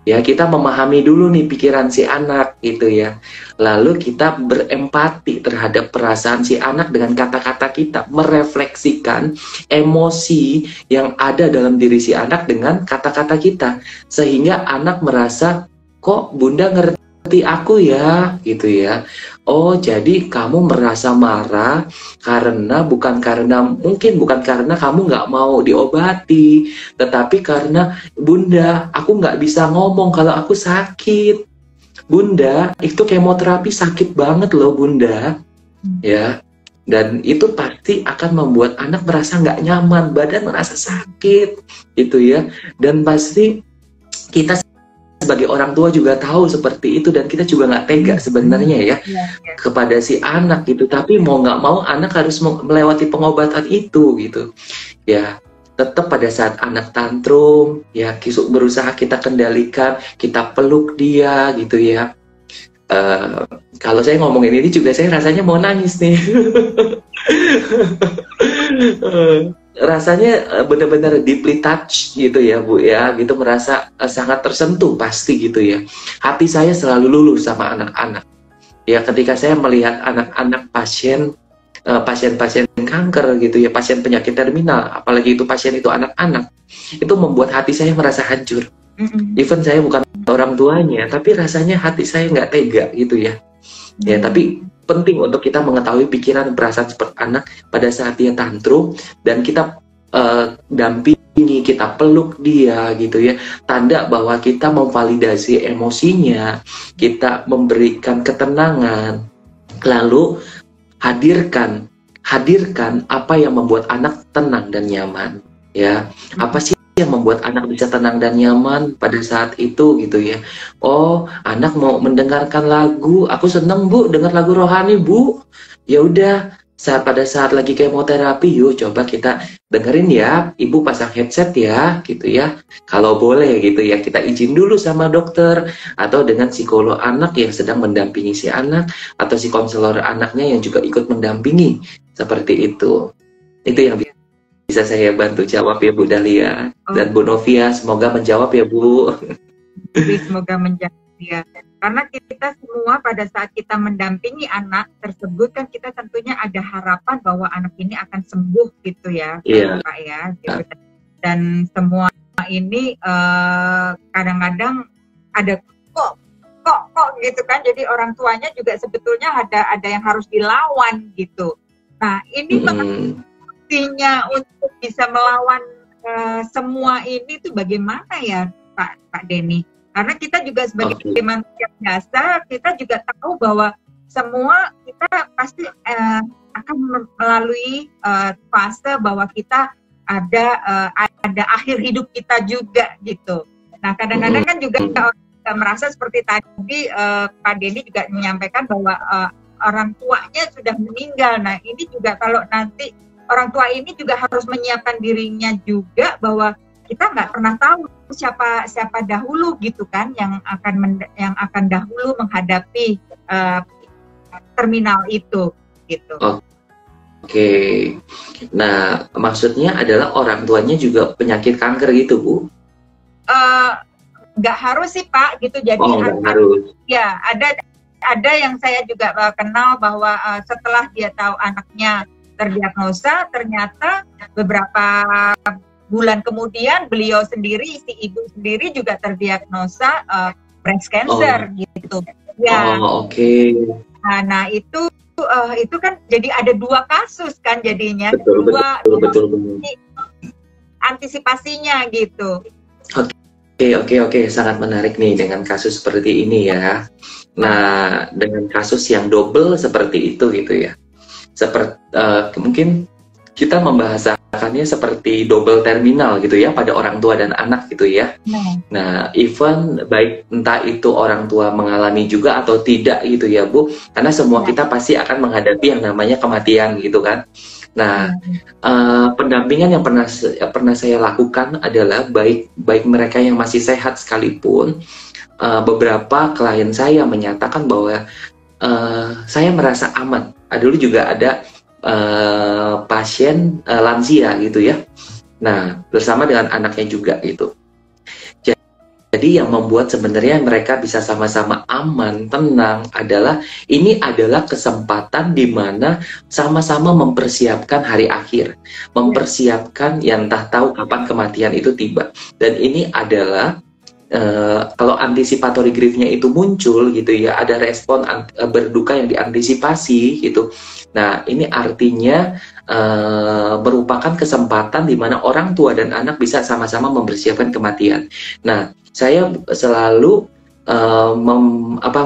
Ya, kita memahami dulu nih pikiran si anak gitu ya. Lalu kita berempati terhadap perasaan si anak dengan kata-kata kita, merefleksikan emosi yang ada dalam diri si anak dengan kata-kata kita, sehingga anak merasa kok Bunda ngerti aku ya gitu ya. Oh, jadi kamu merasa marah karena bukan karena kamu nggak mau diobati, tetapi karena Bunda, aku nggak bisa ngomong kalau aku sakit. Bunda, itu kemoterapi sakit banget loh Bunda, ya. Dan itu pasti akan membuat anak merasa nggak nyaman, badan merasa sakit, gitu ya. Dan pasti kita sebagai orang tua juga tahu seperti itu, dan kita juga nggak tega sebenarnya ya kepada si anak gitu. Tapi mau nggak mau anak harus melewati pengobatan itu gitu ya. Tetap pada saat anak tantrum ya, berusaha kita kendalikan, kita peluk dia gitu ya. Kalau saya ngomongin ini juga saya rasanya mau nangis nih. Rasanya benar-benar deeply touch gitu ya Bu ya, gitu, merasa sangat tersentuh pasti gitu ya. Hati saya selalu luluh sama anak-anak ya, ketika saya melihat anak-anak pasien-pasien kanker gitu ya, pasien penyakit terminal, apalagi itu pasien itu anak-anak, itu membuat hati saya merasa hancur. Even saya bukan orang tuanya, tapi rasanya hati saya nggak tega gitu ya. Ya, tapi penting untuk kita mengetahui pikiran dan perasaan seperti anak pada saat dia tantrum, dan kita dampingi, kita peluk dia gitu ya. Tanda bahwa kita memvalidasi emosinya, kita memberikan ketenangan, lalu hadirkan apa yang membuat anak tenang dan nyaman ya. Apa sih yang membuat anak bisa tenang dan nyaman pada saat itu gitu ya. Oh, anak mau mendengarkan lagu, aku seneng Bu dengar lagu rohani Bu. Ya udah, pada saat lagi kemoterapi, yuk coba kita dengerin ya, Ibu pasang headset ya gitu ya. Kalau boleh gitu ya, kita izin dulu sama dokter atau dengan psikolog anak yang sedang mendampingi si anak, atau si konselor anaknya yang juga ikut mendampingi, seperti itu. Itu yang bisa saya bantu jawab ya Bu Dahlia. Dan Bu Novia, semoga menjawab ya Bu. Semoga menjawab ya. Karena kita semua pada saat kita mendampingi anak tersebut kan kita tentunya ada harapan bahwa anak ini akan sembuh gitu ya, Pak ya. Gitu. Dan semua ini kadang-kadang ada kok gitu kan. Jadi orang tuanya juga sebetulnya ada yang harus dilawan gitu. Nah ini artinya untuk bisa melawan semua ini tuh bagaimana ya Pak Denny? Karena kita juga sebagai manusia biasa, kita juga tahu bahwa semua kita pasti akan melalui fase bahwa kita ada akhir hidup kita juga gitu. Nah kadang-kadang kan juga kita merasa seperti tadi Pak Denny juga menyampaikan bahwa orang tuanya sudah meninggal. Nah, ini juga kalau nanti orang tua ini juga harus menyiapkan dirinya juga bahwa kita nggak pernah tahu siapa dahulu gitu kan yang akan dahulu menghadapi terminal itu gitu. Oke. Nah, maksudnya adalah orang tuanya juga penyakit kanker gitu, Bu? Nggak harus sih, Pak, gitu. Jadi nggak harus. Ya, ada yang saya juga kenal bahwa setelah dia tahu anaknya terdiagnosa, ternyata beberapa bulan kemudian beliau sendiri, si ibu sendiri juga terdiagnosa breast cancer gitu. Ya. Oke. Nah, itu kan jadi ada 2 kasus kan jadinya. Betul. Antisipasinya gitu. Oke, sangat menarik nih dengan kasus seperti ini ya. Nah, dengan kasus yang double seperti itu gitu ya. Mungkin kita membahasakannya seperti double terminal gitu ya pada orang tua dan anak gitu ya. Nah, even baik entah itu orang tua mengalami juga atau tidak gitu ya, Bu. Karena semua kita pasti akan menghadapi yang namanya kematian gitu kan. Nah, pendampingan yang pernah saya lakukan adalah baik mereka yang masih sehat sekalipun, beberapa klien saya menyatakan bahwa saya merasa aman. Dulu juga ada pasien lansia gitu ya. Nah, bersama dengan anaknya juga gitu. Jadi yang membuat sebenarnya mereka bisa sama-sama aman, tenang adalah ini adalah kesempatan di mana sama-sama mempersiapkan hari akhir, mempersiapkan yang entah tahu kapan kematian itu tiba. Dan ini adalah kalau anticipatory grief-nya itu muncul gitu ya, ada respon berduka yang diantisipasi gitu. Nah, ini artinya merupakan kesempatan di mana orang tua dan anak bisa sama-sama mempersiapkan kematian. Nah, saya selalu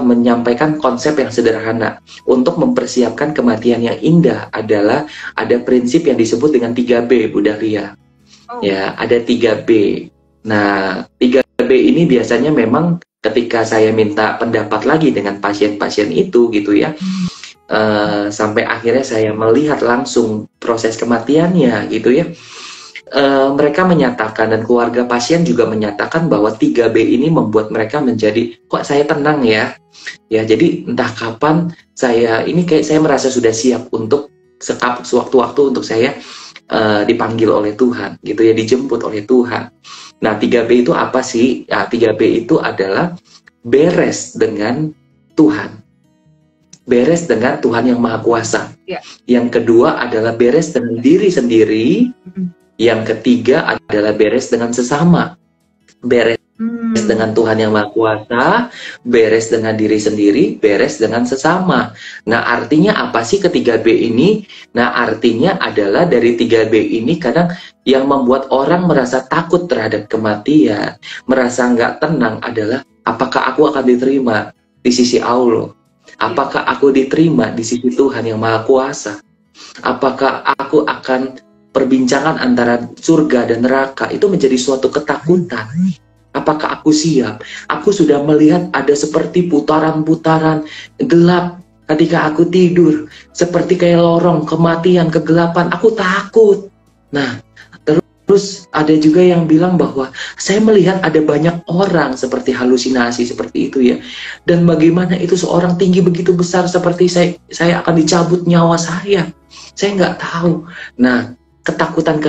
menyampaikan konsep yang sederhana. Untuk mempersiapkan kematian yang indah adalah ada prinsip yang disebut dengan 3B, Bu Dahlia. Ya, ada 3B. Nah, 3B ini biasanya memang ketika saya minta pendapat lagi dengan pasien-pasien itu gitu ya, sampai akhirnya saya melihat langsung proses kematiannya gitu ya, mereka menyatakan dan keluarga pasien juga menyatakan bahwa 3B ini membuat mereka menjadi, kok saya tenang ya, jadi entah kapan saya merasa sudah siap untuk sewaktu-waktu untuk saya dipanggil oleh Tuhan gitu ya, dijemput oleh Tuhan. Nah, 3B itu apa sih? Ya, 3B itu adalah beres dengan Tuhan. Beres dengan Tuhan yang Maha Kuasa. Yang kedua adalah beres dengan diri sendiri. Yang ketiga adalah beres dengan sesama. Beres dengan Tuhan yang Maha Kuasa, beres dengan diri sendiri, beres dengan sesama. Nah, artinya apa sih ketiga B ini? Nah, artinya adalah dari 3B ini kadang yang membuat orang merasa takut terhadap kematian, merasa nggak tenang adalah apakah aku akan diterima di sisi Allah? Apakah aku diterima di sisi Tuhan yang Maha Kuasa? Apakah aku akan perbincangan antara surga dan neraka itu menjadi suatu ketakutan? Apakah aku siap? Aku sudah melihat ada seperti putaran-putaran gelap ketika aku tidur, seperti kayak lorong kematian, kegelapan. Aku takut. Nah, terus ada juga yang bilang bahwa saya melihat ada banyak orang seperti halusinasi seperti itu ya. Dan bagaimana itu seorang tinggi begitu besar seperti saya akan dicabut nyawa saya. Saya nggak tahu. Nah, ketakutan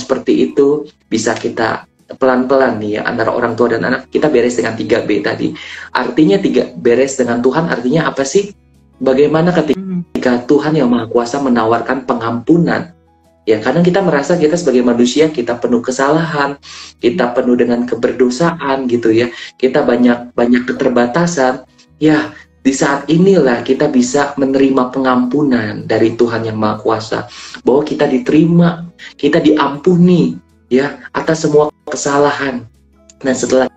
seperti itu bisa kita pelan-pelan nih ya, antara orang tua dan anak kita beres dengan 3B tadi. Artinya beres dengan Tuhan artinya apa sih? Bagaimana ketika Tuhan yang Maha Kuasa menawarkan pengampunan? Ya, kadang kita merasa kita sebagai manusia kita penuh kesalahan, kita penuh dengan keberdosaan gitu ya. Kita banyak keterbatasan. Ya, di saat inilah kita bisa menerima pengampunan dari Tuhan yang Maha Kuasa, bahwa kita diterima, kita diampuni ya atas semua kesalahan. Nah, setelah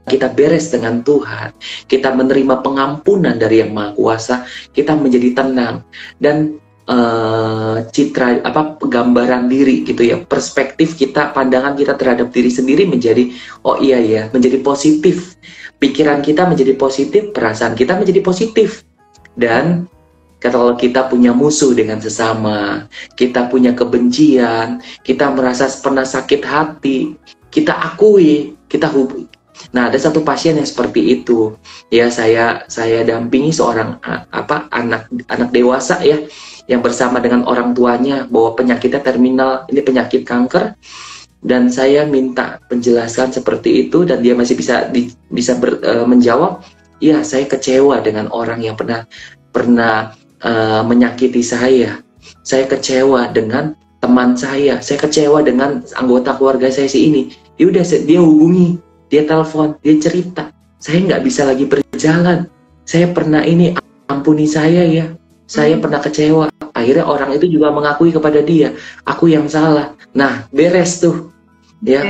kita beres dengan Tuhan, kita menerima pengampunan dari Yang Maha Kuasa, kita menjadi tenang dan gambaran diri gitu ya, perspektif kita, pandangan kita terhadap diri sendiri menjadi menjadi positif. Pikiran kita menjadi positif, perasaan kita menjadi positif. Dan kalau kita punya musuh dengan sesama, kita punya kebencian, kita merasa pernah sakit hati, kita akui, kita hubungi. Nah, ada satu pasien yang seperti itu. Ya, saya dampingi seorang anak dewasa ya, yang bersama dengan orang tuanya bahwa penyakitnya terminal, ini penyakit kanker, dan saya minta penjelasan seperti itu dan dia masih bisa menjawab, ya saya kecewa dengan orang yang pernah menyakiti saya kecewa dengan teman saya kecewa dengan anggota keluarga saya ini. Yaudah, dia hubungi, dia telepon, dia cerita, saya nggak bisa lagi berjalan, saya pernah ini, ampuni saya ya, saya pernah kecewa. Akhirnya orang itu juga mengakui kepada dia, aku yang salah. Nah, beres tuh ya,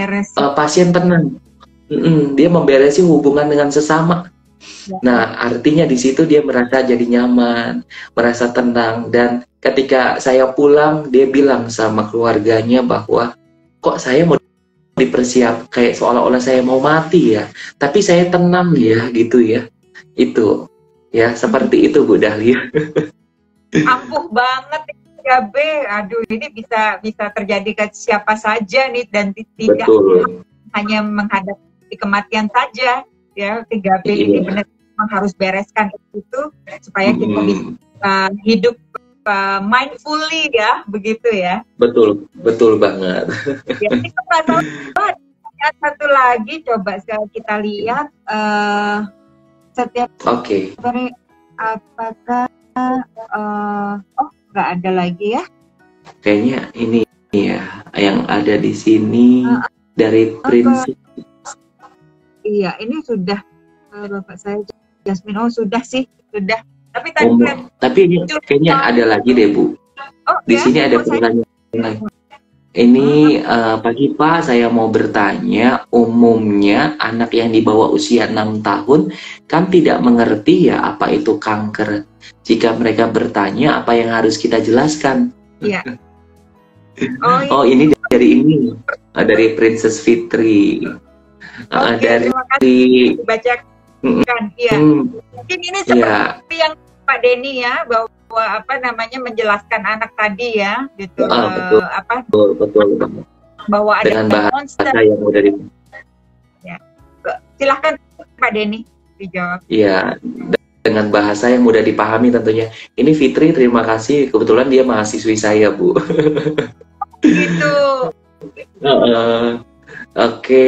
pasien tenang, dia memberesi hubungan dengan sesama. Nah, artinya di situ dia merasa jadi nyaman, merasa tenang. Dan ketika saya pulang, dia bilang sama keluarganya bahwa kok saya mau dipersiap kayak seolah-olah saya mau mati ya, tapi saya tenang ya, gitu ya. Itu ya, seperti itu Bu Dahlia. Ampuh banget ya B. Aduh, ini bisa terjadi ke siapa saja nih, dan tidak hanya menghadapi kematian saja ya. 3B ini benar harus bereskan itu supaya kita bisa hidup mindfully ya, begitu ya. Betul banget. Ya, kita satu lagi coba kita lihat setiap hari apakah nggak ada lagi ya? Kayaknya ini ya yang ada di sini dari prinsip. Iya, ini sudah Bapak saya Jasmine. Oh, sudah sih, sudah. Tapi ini kayaknya ada lagi deh Bu. Di sini ada pertanyaan lain. Ini pagi Pak, saya mau bertanya, umumnya anak yang di bawah usia 6 tahun kan tidak mengerti ya apa itu kanker. Jika mereka bertanya, apa yang harus kita jelaskan? Iya. Ini dari Princess Fitri. Dari bacakan, iya. Mungkin ini seperti yang Pak Denny ya, bahwa menjelaskan anak tadi ya, gitu. Betul. Bahwa ada dengan bahasa monster yang mudah ya. Silahkan Pak Denny dijawab. Iya, dengan bahasa yang mudah dipahami tentunya. Ini Fitri, terima kasih. Kebetulan dia mahasiswi saya, Bu. Gitu. Oke,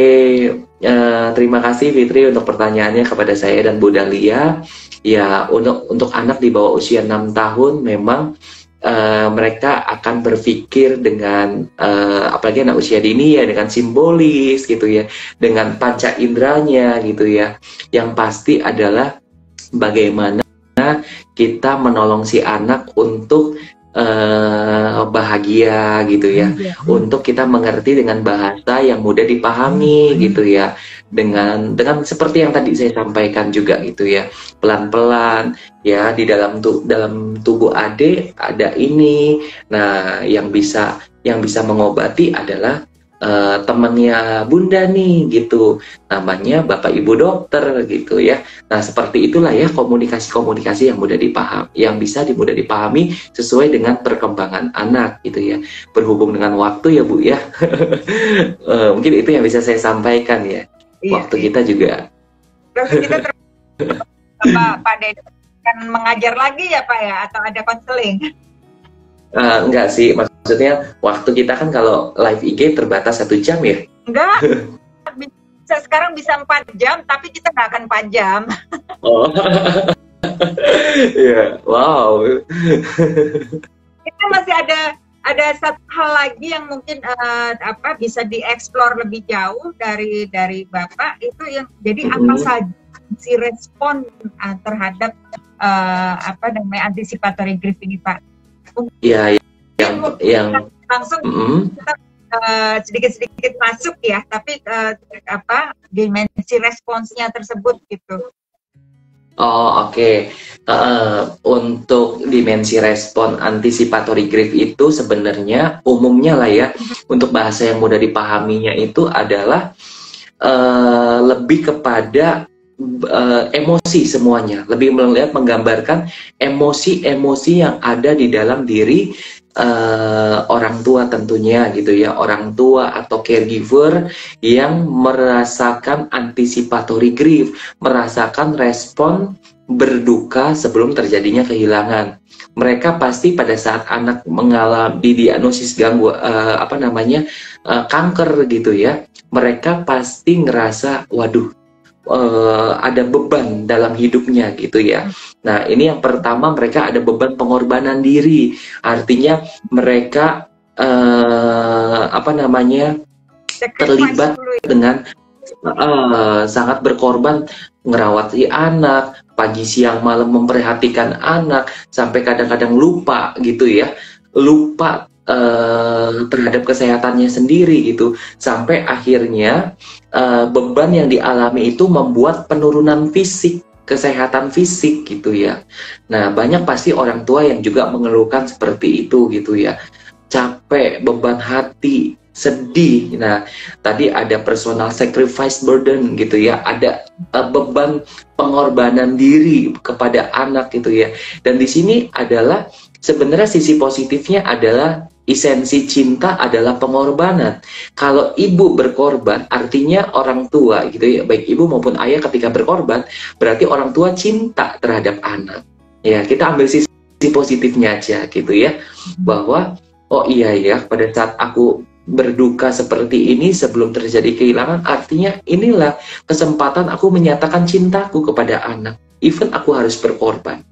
terima kasih Fitri untuk pertanyaannya kepada saya dan Bu Dahlia. Ya, untuk anak di bawah usia 6 tahun memang mereka akan berpikir dengan apalagi anak usia dini ya, dengan simbolis gitu ya, dengan panca inderanya gitu ya. Yang pasti adalah bagaimana kita menolong si anak untuk bahagia gitu ya, untuk kita mengerti dengan bahasa yang mudah dipahami gitu ya, dengan seperti yang tadi saya sampaikan juga gitu ya, pelan-pelan ya, di dalam tubuh adik ada ini. Nah, yang bisa mengobati adalah temannya Bunda nih gitu, namanya Bapak Ibu dokter gitu ya. Nah, seperti itulah ya komunikasi yang bisa mudah dipahami sesuai dengan perkembangan anak gitu ya, berhubung dengan waktu ya Bu ya. Mungkin itu yang bisa saya sampaikan ya. Waktu kita juga Pak Denny akan mengajar lagi ya Pak ya, atau ada konseling? Enggak sih, maksudnya waktu kita kan kalau live IG terbatas 1 jam ya? Enggak, sekarang bisa 4 jam, tapi kita nggak akan 4 jam. Oh, ya, wow. Kita masih ada satu hal lagi yang mungkin bisa dieksplor lebih jauh dari Bapak, itu yang jadi apa saja si respon terhadap anticipatory grief ini Pak? Ya, yang langsung kita sedikit masuk ya, tapi dimensi responsnya tersebut gitu. Oke. Untuk dimensi respon anticipatory grief itu sebenarnya umumnya lah ya, untuk bahasa yang mudah dipahaminya itu adalah lebih kepada emosi semuanya, lebih melihat menggambarkan emosi-emosi yang ada di dalam diri orang tua tentunya gitu ya, orang tua atau caregiver yang merasakan anticipatory grief, merasakan respon berduka sebelum terjadinya kehilangan. Mereka pasti pada saat anak mengalami diagnosis kanker gitu ya, mereka pasti ngerasa waduh, ada beban dalam hidupnya gitu ya. Nah, ini yang pertama, mereka ada beban pengorbanan diri. Artinya mereka terlibat dengan sangat berkorban, ngerawat si anak, pagi siang malam memperhatikan anak, sampai kadang-kadang lupa gitu ya. Lupa terhadap kesehatannya sendiri gitu, sampai akhirnya beban yang dialami itu membuat penurunan fisik, kesehatan fisik gitu ya. Nah, banyak pasti orang tua yang juga mengeluhkan seperti itu gitu ya, capek, beban hati, sedih. Nah, tadi ada personal sacrifice burden gitu ya, ada beban pengorbanan diri kepada anak gitu ya. Dan di sini adalah sebenarnya sisi positifnya adalah esensi cinta adalah pengorbanan. Kalau ibu berkorban, artinya orang tua gitu ya, baik ibu maupun ayah ketika berkorban, berarti orang tua cinta terhadap anak. Ya, kita ambil sisi positifnya aja gitu ya, bahwa oh iya ya, pada saat aku berduka seperti ini sebelum terjadi kehilangan, artinya inilah kesempatan aku menyatakan cintaku kepada anak, even aku harus berkorban.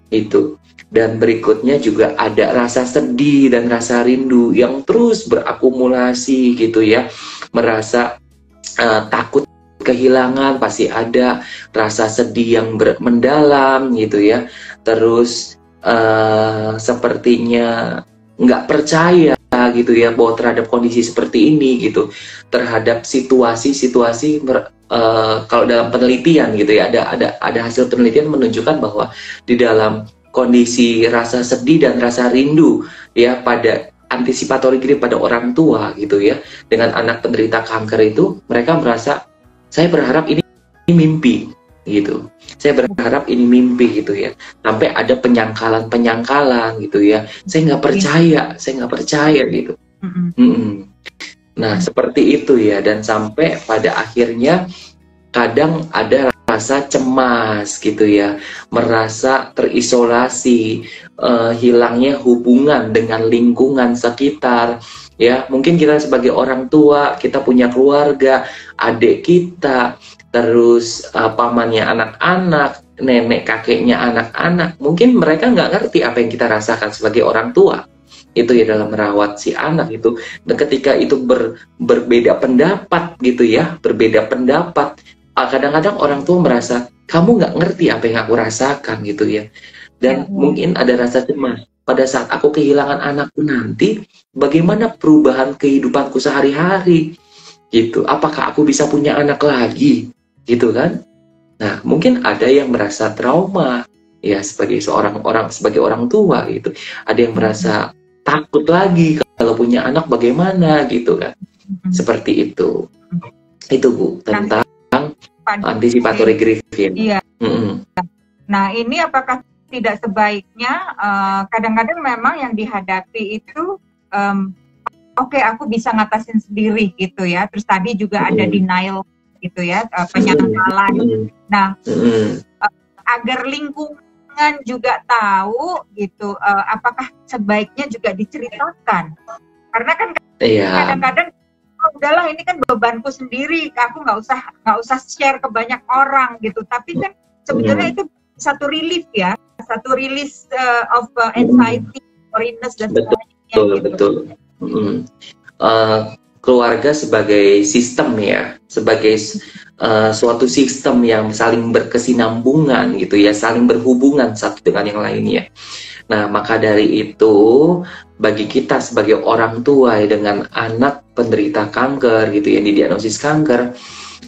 Itu. Dan berikutnya juga ada rasa sedih dan rasa rindu yang terus berakumulasi gitu ya, merasa takut kehilangan, pasti ada rasa sedih yang mendalam gitu ya, terus sepertinya nggak percaya gitu ya bahwa terhadap kondisi seperti ini gitu, terhadap situasi-situasi kalau dalam penelitian gitu ya, ada hasil penelitian menunjukkan bahwa di dalam kondisi rasa sedih dan rasa rindu ya, pada anticipatory grief pada orang tua gitu ya, dengan anak penderita kanker itu, mereka merasa saya berharap ini mimpi gitu, saya berharap ini mimpi gitu ya, sampai ada penyangkalan gitu ya, saya nggak percaya gitu. Nah, seperti itu ya, dan sampai pada akhirnya kadang ada rasa cemas gitu ya, merasa terisolasi, hilangnya hubungan dengan lingkungan sekitar ya. Mungkin kita sebagai orang tua, kita punya keluarga, adik kita, terus pamannya anak-anak, nenek kakeknya anak-anak, mungkin mereka nggak ngerti apa yang kita rasakan sebagai orang tua itu ya, dalam merawat si anak itu. Dan ketika itu berbeda pendapat gitu ya, berbeda pendapat, kadang-kadang orang tua merasa kamu nggak ngerti apa yang aku rasakan gitu ya. Dan mungkin ada rasa cemas, pada saat aku kehilangan anakku nanti, bagaimana perubahan kehidupanku sehari-hari gitu, apakah aku bisa punya anak lagi gitu kan. Nah, mungkin ada yang merasa trauma ya, sebagai sebagai orang tua gitu, ada yang merasa takut lagi kalau punya anak bagaimana gitu kan. Seperti itu Bu, tentang anticipatory grief. Iya. Nah, ini apakah tidak sebaiknya kadang-kadang memang yang dihadapi itu oke, aku bisa ngatasin sendiri gitu ya. Terus tadi juga ada denial gitu ya, penyangkalan. Nah, agar lingkungan juga tahu gitu, apakah sebaiknya juga diceritakan? Karena kan kadang-kadang udahlah, ini kan bebanku sendiri, aku nggak usah share ke banyak orang gitu. Tapi kan sebetulnya itu satu relief ya, satu release of anxiety, worriness dan sebagainya. Betul. Keluarga sebagai sistem ya, sebagai suatu sistem yang saling berkesinambungan gitu ya, saling berhubungan satu dengan yang lainnya. Nah, maka dari itu, bagi kita sebagai orang tua ya, dengan anak penderita kanker gitu ya, didiagnosis kanker,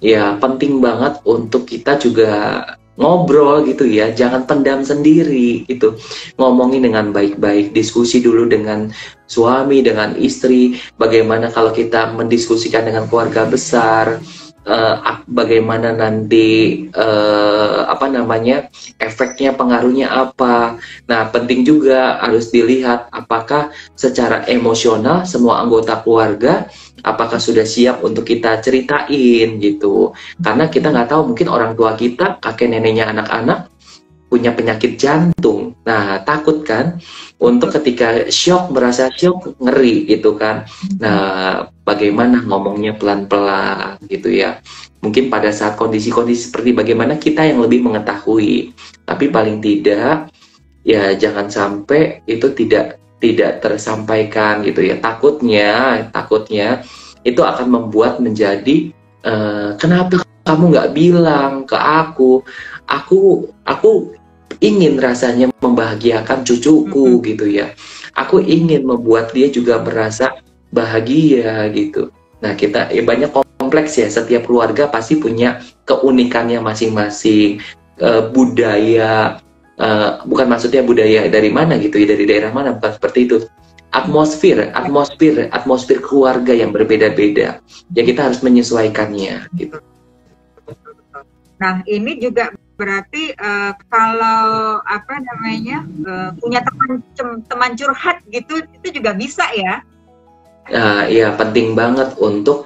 ya penting banget untuk kita juga ngobrol gitu ya, jangan pendam sendiri gitu, ngomongin dengan baik-baik, diskusi dulu dengan suami, dengan istri, bagaimana kalau kita mendiskusikan dengan keluarga besar bagaimana nanti apa namanya efeknya, pengaruhnya apa. Nah, penting juga harus dilihat apakah secara emosional semua anggota keluarga apakah sudah siap untuk kita ceritain gitu. Karena kita nggak tahu, mungkin orang tua kita, kakek neneknya anak-anak punya penyakit jantung. Nah, takut kan untuk ketika shock, merasa shock, ngeri gitu kan. Nah, bagaimana ngomongnya pelan-pelan gitu ya. Mungkin pada saat kondisi-kondisi seperti bagaimana kita yang lebih mengetahui. Tapi paling tidak ya jangan sampai itu tidak tersampaikan gitu ya. Takutnya itu akan membuat menjadi kenapa kamu nggak bilang ke aku ingin rasanya membahagiakan cucuku gitu ya. Aku ingin membuat dia juga merasa bahagia gitu. Nah, kita ya banyak kompleks ya, setiap keluarga pasti punya keunikannya masing-masing, budaya, bukan maksudnya budaya dari mana gitu ya, dari daerah mana, bukan seperti itu. Atmosfer keluarga yang berbeda-beda. Ya kita harus menyesuaikannya gitu. Nah, ini juga berarti kalau apa namanya punya teman curhat gitu, itu juga bisa ya? Ya penting banget untuk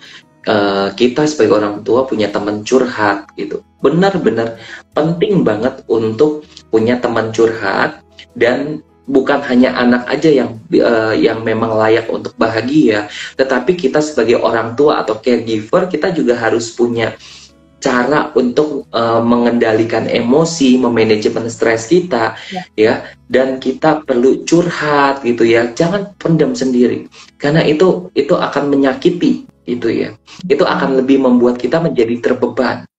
kita sebagai orang tua punya teman curhat gitu. Benar-benar penting banget untuk punya teman curhat, dan bukan hanya anak aja yang memang layak untuk bahagia, tetapi kita sebagai orang tua atau caregiver, kita juga harus punya cara untuk mengendalikan emosi, memanajemen stres kita, ya, dan kita perlu curhat gitu ya. Jangan pendam sendiri, karena itu akan menyakiti, itu ya. Itu akan lebih membuat kita menjadi terbeban,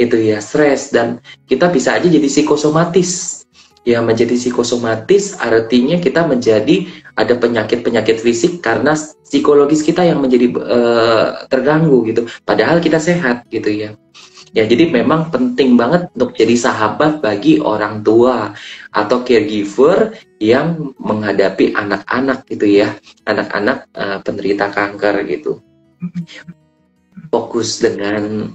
itu ya, stres, dan kita bisa aja jadi psikosomatis. Ya, menjadi psikosomatis artinya kita menjadi ada penyakit-penyakit fisik karena psikologis kita yang menjadi terganggu gitu. Padahal kita sehat gitu ya. Ya, jadi memang penting banget untuk jadi sahabat bagi orang tua atau caregiver yang menghadapi anak-anak gitu ya, anak-anak penderita kanker gitu. Fokus dengan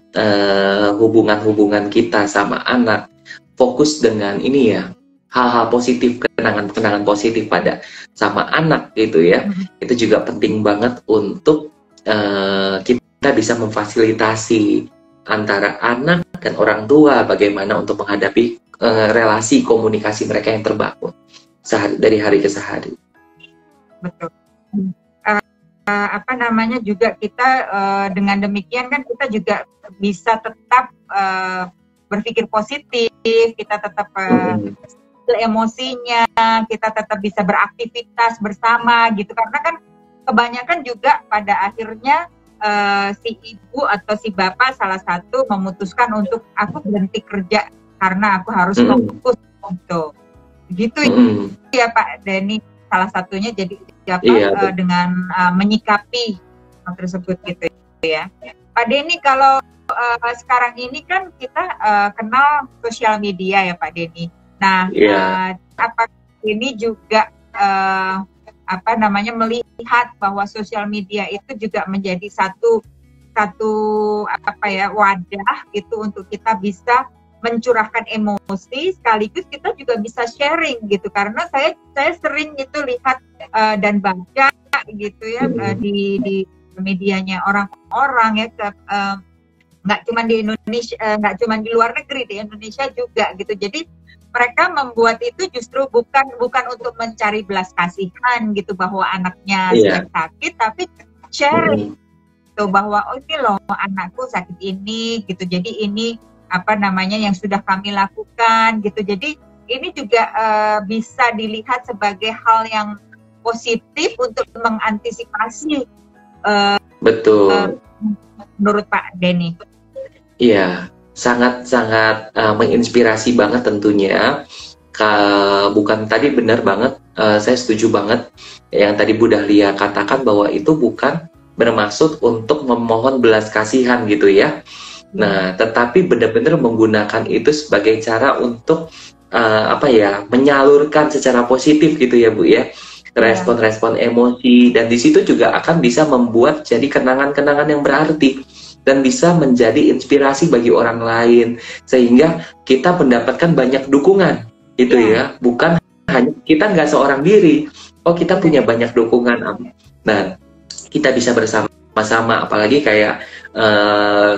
hubungan-hubungan kita sama anak, fokus dengan ini ya, hal-hal positif, kenangan-kenangan positif pada sama anak gitu ya. Itu juga penting banget untuk kita bisa memfasilitasi antara anak dan orang tua, bagaimana untuk menghadapi relasi komunikasi mereka yang terbangun dari hari ke hari. Betul. Apa namanya juga kita dengan demikian kan kita juga bisa tetap berpikir positif, kita tetap emosinya, kita tetap bisa beraktivitas bersama gitu, karena kan kebanyakan juga pada akhirnya si ibu atau si bapak salah satu memutuskan untuk aku berhenti kerja karena aku harus fokus untuk gitu ya Pak Denny, salah satunya jadi dengan menyikapi hal tersebut gitu ya. Pak Denny, kalau sekarang ini kan kita kenal sosial media ya Pak Denny. Nah, apa ini juga apa namanya melihat bahwa sosial media itu juga menjadi satu apa ya, wadah gitu untuk kita bisa mencurahkan emosi, sekaligus kita juga bisa sharing gitu, karena saya sering itu lihat dan baca gitu ya di medianya orang-orang ya, nggak cuma di Indonesia, nggak cuma di luar negeri, di Indonesia juga gitu. Jadi mereka membuat itu justru bukan untuk mencari belas kasihan gitu bahwa anaknya sedang sakit, tapi sharing tuh bahwa oh ini loh anakku sakit ini gitu, jadi ini apa namanya yang sudah kami lakukan gitu. Jadi ini juga bisa dilihat sebagai hal yang positif untuk mengantisipasi. Betul. Menurut Pak Denny. Iya. Sangat-sangat menginspirasi banget tentunya. Bukan tadi benar banget, saya setuju banget yang tadi Bu Dahlia katakan bahwa itu bukan bermaksud untuk memohon belas kasihan gitu ya. Nah, tetapi benar-benar menggunakan itu sebagai cara untuk apa ya, menyalurkan secara positif gitu ya Bu ya, respon-respon emosi, dan di situ juga akan bisa membuat jadi kenangan-kenangan yang berarti. dan bisa menjadi inspirasi bagi orang lain, sehingga kita mendapatkan banyak dukungan itu ya, bukan hanya kita nggak seorang diri, oh kita punya banyak dukungan. Nah, kita bisa bersama-sama, apalagi kayak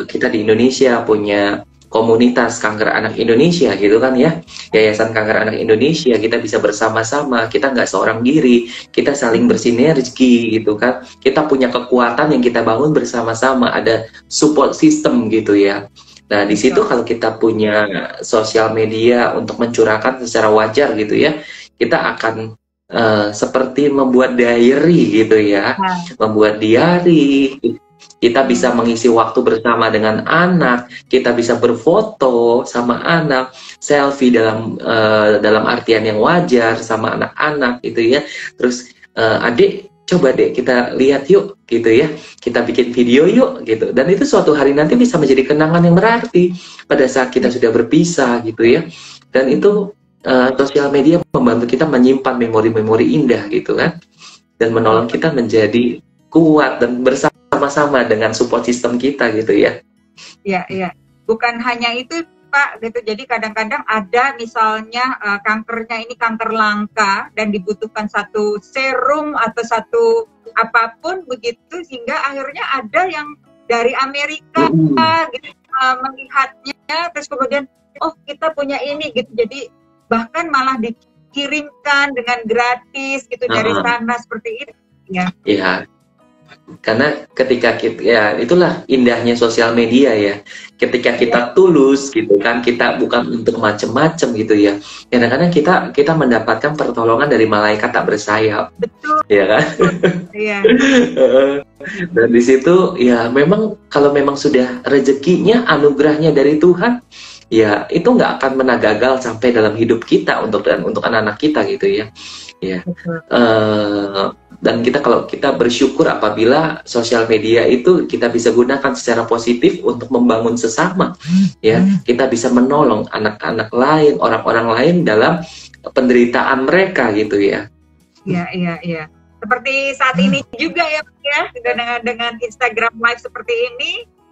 kita di Indonesia punya komunitas kanker anak Indonesia gitu kan ya, Yayasan Kanker Anak Indonesia, kita bisa bersama-sama, kita nggak seorang diri, kita saling bersinergi gitu kan, kita punya kekuatan yang kita bangun bersama-sama, ada support system gitu ya. Nah di situ kalau kita punya sosial media untuk mencurahkan secara wajar gitu ya, kita akan seperti membuat diary gitu ya, membuat diary. Kita bisa mengisi waktu bersama dengan anak, kita bisa berfoto sama anak, selfie dalam artian yang wajar sama anak-anak gitu ya. Terus adik, coba deh kita lihat yuk gitu ya, kita bikin video yuk gitu. Dan itu suatu hari nanti bisa menjadi kenangan yang berarti pada saat kita sudah berpisah gitu ya. Dan itu sosial media membantu kita menyimpan memori-memori indah gitu kan, dan menolong kita menjadi kuat dan bersama-sama dengan support system kita gitu ya. Iya, iya. Bukan hanya itu Pak gitu. Jadi kadang-kadang ada misalnya kankernya ini kanker langka dan dibutuhkan satu serum atau satu apapun begitu, sehingga akhirnya ada yang dari Amerika gitu melihatnya, terus kemudian oh kita punya ini gitu. Jadi bahkan malah dikirimkan dengan gratis gitu dari sana seperti itu ya. Iya. Karena ketika kita, ya itulah indahnya sosial media ya, ketika kita tulus gitu kan, kita bukan untuk macem-macem gitu ya, kadang-kadang kita mendapatkan pertolongan dari malaikat tak bersayap. Betul ya kan. Iya. Dan di situ ya memang kalau memang sudah rezekinya, anugerahnya dari Tuhan, ya itu nggak akan pernah gagal sampai dalam hidup kita untuk anak-anak kita gitu ya. Ya, dan kalau kita bersyukur apabila sosial media itu kita bisa gunakan secara positif untuk membangun sesama, ya kita bisa menolong anak-anak lain, orang-orang lain dalam penderitaan mereka gitu ya. Iya. Seperti saat ini juga ya, dengan Instagram Live seperti ini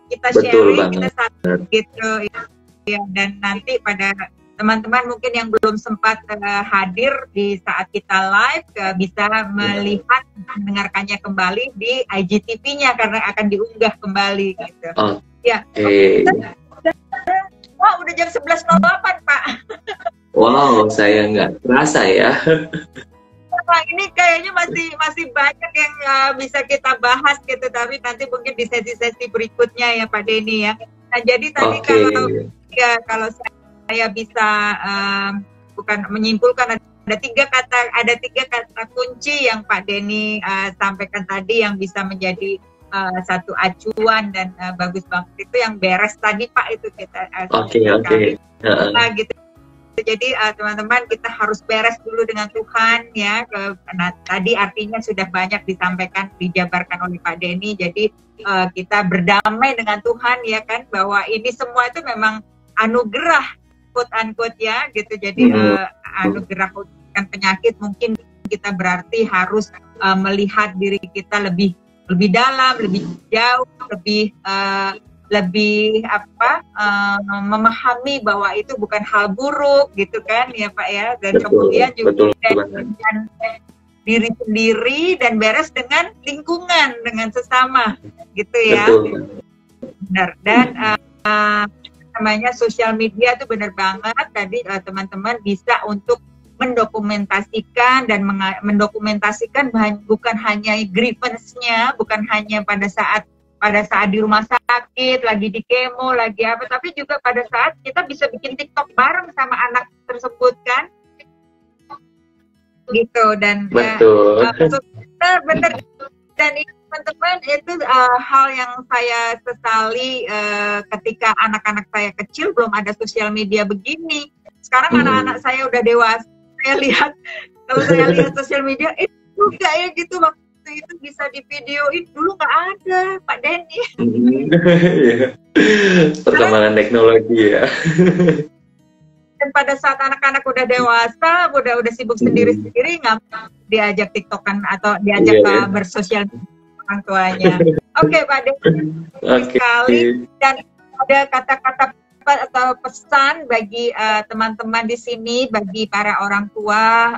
kita sharing, kita satu gitu ya, dan nanti pada teman-teman mungkin yang belum sempat hadir di saat kita live bisa melihat, mendengarkannya kembali di IGTV-nya karena akan diunggah kembali gitu. Ya. Wah, udah jam 11.08 Pak. Wow, saya nggak terasa ya. Nah, ini kayaknya masih banyak yang bisa kita bahas gitu, tapi nanti mungkin di sesi-sesi berikutnya ya Pak Denny ya. Nah, jadi tadi kalau saya bisa bukan menyimpulkan, ada tiga kata kunci yang Pak Denny sampaikan tadi yang bisa menjadi satu acuan dan bagus banget, itu yang beres tadi Pak, itu kita Nah, gitu. Jadi teman-teman, kita harus beres dulu dengan Tuhan ya. Nah, tadi artinya sudah banyak disampaikan, dijabarkan oleh Pak Denny. Jadi kita berdamai dengan Tuhan ya kan, bahwa ini semua itu memang anugerah, quote unquote ya gitu. Jadi anugerah kan penyakit, mungkin kita berarti harus melihat diri kita lebih dalam, lebih jauh, lebih memahami bahwa itu bukan hal buruk gitu kan ya Pak ya. Dan kemudian juga dengan diri sendiri dan beres dengan lingkungan, dengan sesama gitu ya. Benar. Dan namanya sosial media itu benar banget tadi, teman-teman bisa untuk mendokumentasikan bukan hanya grievance-nya, bukan hanya pada saat di rumah sakit, lagi di kemo, lagi apa, tapi juga pada saat kita bisa bikin TikTok bareng sama anak tersebut kan, gitu. Dan benar. Dan teman-teman, itu hal yang saya sesali ketika anak-anak saya kecil belum ada sosial media begini. Sekarang anak-anak saya udah dewasa, kalau saya lihat sosial media, juga ya gitu, waktu itu bisa di videoin, dulu nggak ada Pak Denny. Perkembangan teknologi ya. Dan pada saat anak-anak udah dewasa, udah sibuk sendiri-sendiri, nggak diajak TikTokan atau diajak bersosial media orang tuanya. Oke, Pak Denny, sekali. Dan ada kata-kata atau pesan bagi teman-teman di sini, bagi para orang tua,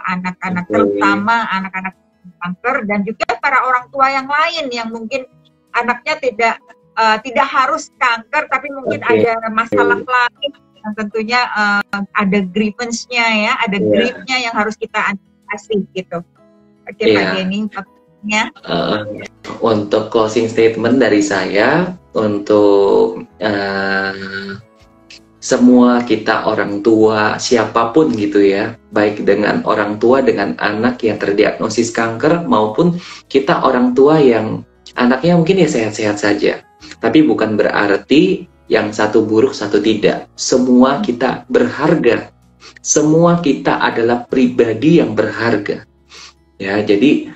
anak-anak terutama anak-anak kanker, dan juga para orang tua yang lain yang mungkin anaknya tidak harus kanker, tapi mungkin ada masalah lain yang tentunya ada grievance-nya ya, ada grief-nya yang harus kita antisipasi gitu. Oke, Pak Denny, untuk closing statement dari saya, untuk semua kita orang tua, siapapun gitu ya, baik dengan orang tua dengan anak yang terdiagnosis kanker, maupun kita orang tua yang anaknya mungkin ya sehat-sehat saja, tapi bukan berarti yang satu buruk satu tidak. Semua kita berharga, semua kita adalah pribadi yang berharga ya. Jadi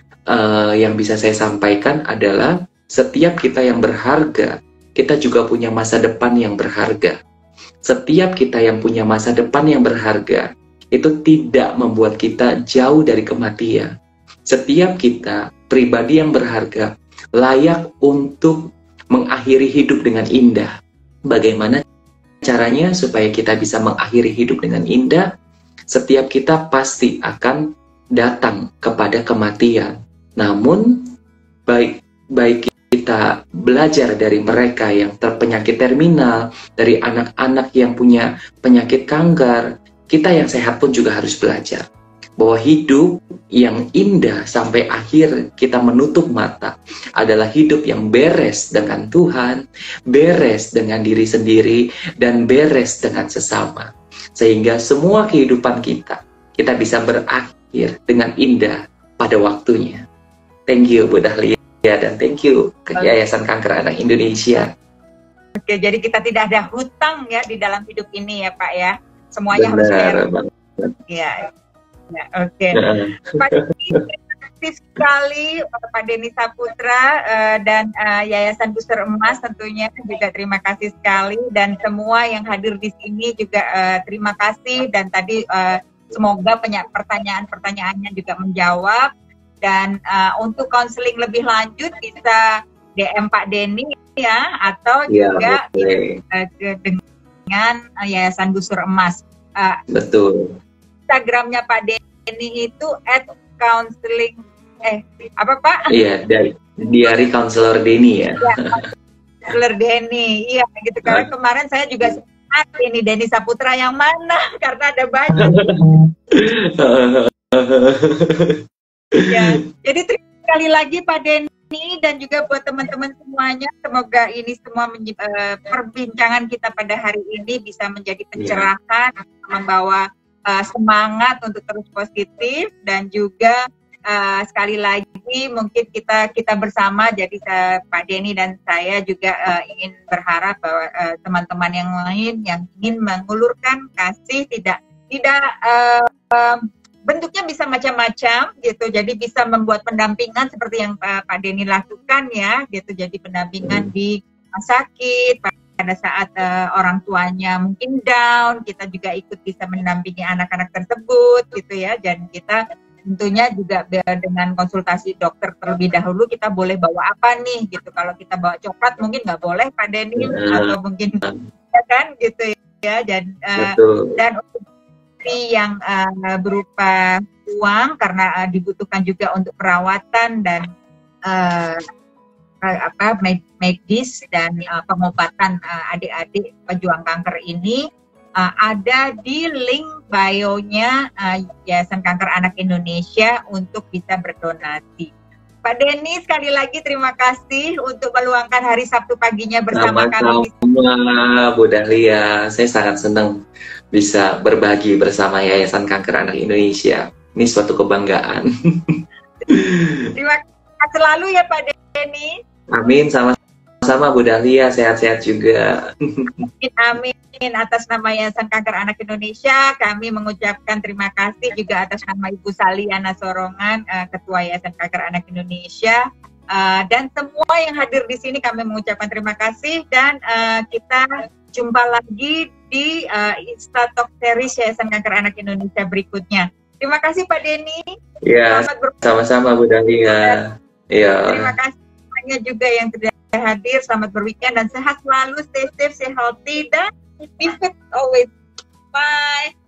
yang bisa saya sampaikan adalah setiap kita yang berharga, kita juga punya masa depan yang berharga. Setiap kita yang punya masa depan yang berharga, itu tidak membuat kita jauh dari kematian. Setiap kita, pribadi yang berharga, layak untuk mengakhiri hidup dengan indah. Bagaimana caranya supaya kita bisa mengakhiri hidup dengan indah? Setiap kita pasti akan datang kepada kematian. Namun, baik kita belajar dari mereka yang terpenyakit terminal, dari anak-anak yang punya penyakit kanker, kita yang sehat pun juga harus belajar bahwa hidup yang indah sampai akhir kita menutup mata adalah hidup yang beres dengan Tuhan, beres dengan diri sendiri, dan beres dengan sesama. Sehingga semua kehidupan kita bisa berakhir dengan indah pada waktunya. Thank you, Bu Dahlia. Dan thank you ke Yayasan Kanker Anak Indonesia. Oke, jadi kita tidak ada hutang ya di dalam hidup ini ya Pak ya. Semuanya harus bayar. Ya, oke. Pak Denny, terima kasih sekali Pak Denny Saputra dan Yayasan Busur Emas tentunya juga terima kasih sekali, dan semua yang hadir di sini juga terima kasih, dan tadi semoga pertanyaan-pertanyaannya juga menjawab. Dan untuk konseling lebih lanjut bisa DM Pak Denny ya, atau juga dengan Yayasan Busur Emas. Betul. Instagramnya Pak Denny itu @counseling apa Pak? Iya, Diary Counselor Denny ya. Counselor Denny, iya gitu. Karena kemarin saya juga sempat ini Denny Saputra yang mana karena ada banyak. Ya, jadi terima sekali lagi Pak Denny, dan juga buat teman-teman semuanya, semoga ini semua perbincangan kita pada hari ini bisa menjadi pencerahan, membawa semangat untuk terus positif, dan juga sekali lagi mungkin kita bersama, jadi Pak Denny dan saya juga ingin berharap bahwa teman-teman yang lain yang ingin mengulurkan kasih tidak bentuknya bisa macam-macam gitu, jadi bisa membuat pendampingan seperti yang Pak Denny lakukan ya gitu, jadi pendampingan di rumah sakit pada saat orang tuanya mungkin down, kita juga ikut bisa mendampingi anak-anak tersebut gitu ya, dan kita tentunya juga dengan konsultasi dokter terlebih dahulu, kita boleh bawa apa nih gitu. Kalau kita bawa coklat mungkin nggak boleh Pak Denny, atau mungkin ya kan gitu ya, dan untuk yang berupa uang karena dibutuhkan juga untuk perawatan dan medis dan pengobatan adik-adik pejuang kanker ini, ada di link bio-nya Yayasan Kanker Anak Indonesia untuk bisa berdonasi. Pak Denny, sekali lagi terima kasih untuk meluangkan hari Sabtu paginya bersama kami. Sama-sama Bu Dahlia, saya sangat senang bisa berbagi bersama Yayasan Kanker Anak Indonesia. Ini suatu kebanggaan. Terima kasih selalu ya Pak Denny. Amin, sama-sama Bu Dahlia, sehat-sehat juga. Amin. Atas nama Yayasan Kanker Anak Indonesia, kami mengucapkan terima kasih juga atas nama Ibu Saliana Sorongan, Ketua Yayasan Kanker Anak Indonesia, dan semua yang hadir di sini kami mengucapkan terima kasih, dan kita jumpa lagi di Instatalk series Yayasan Kanker Anak Indonesia berikutnya. Terima kasih Pak Denny. Ya, sama-sama Bu Dahlia. Ya. Terima kasih. semuanya juga yang tidak hadir. Selamat berweekend dan sehat selalu, stay safe, stay healthy, dan be fit always. Bye.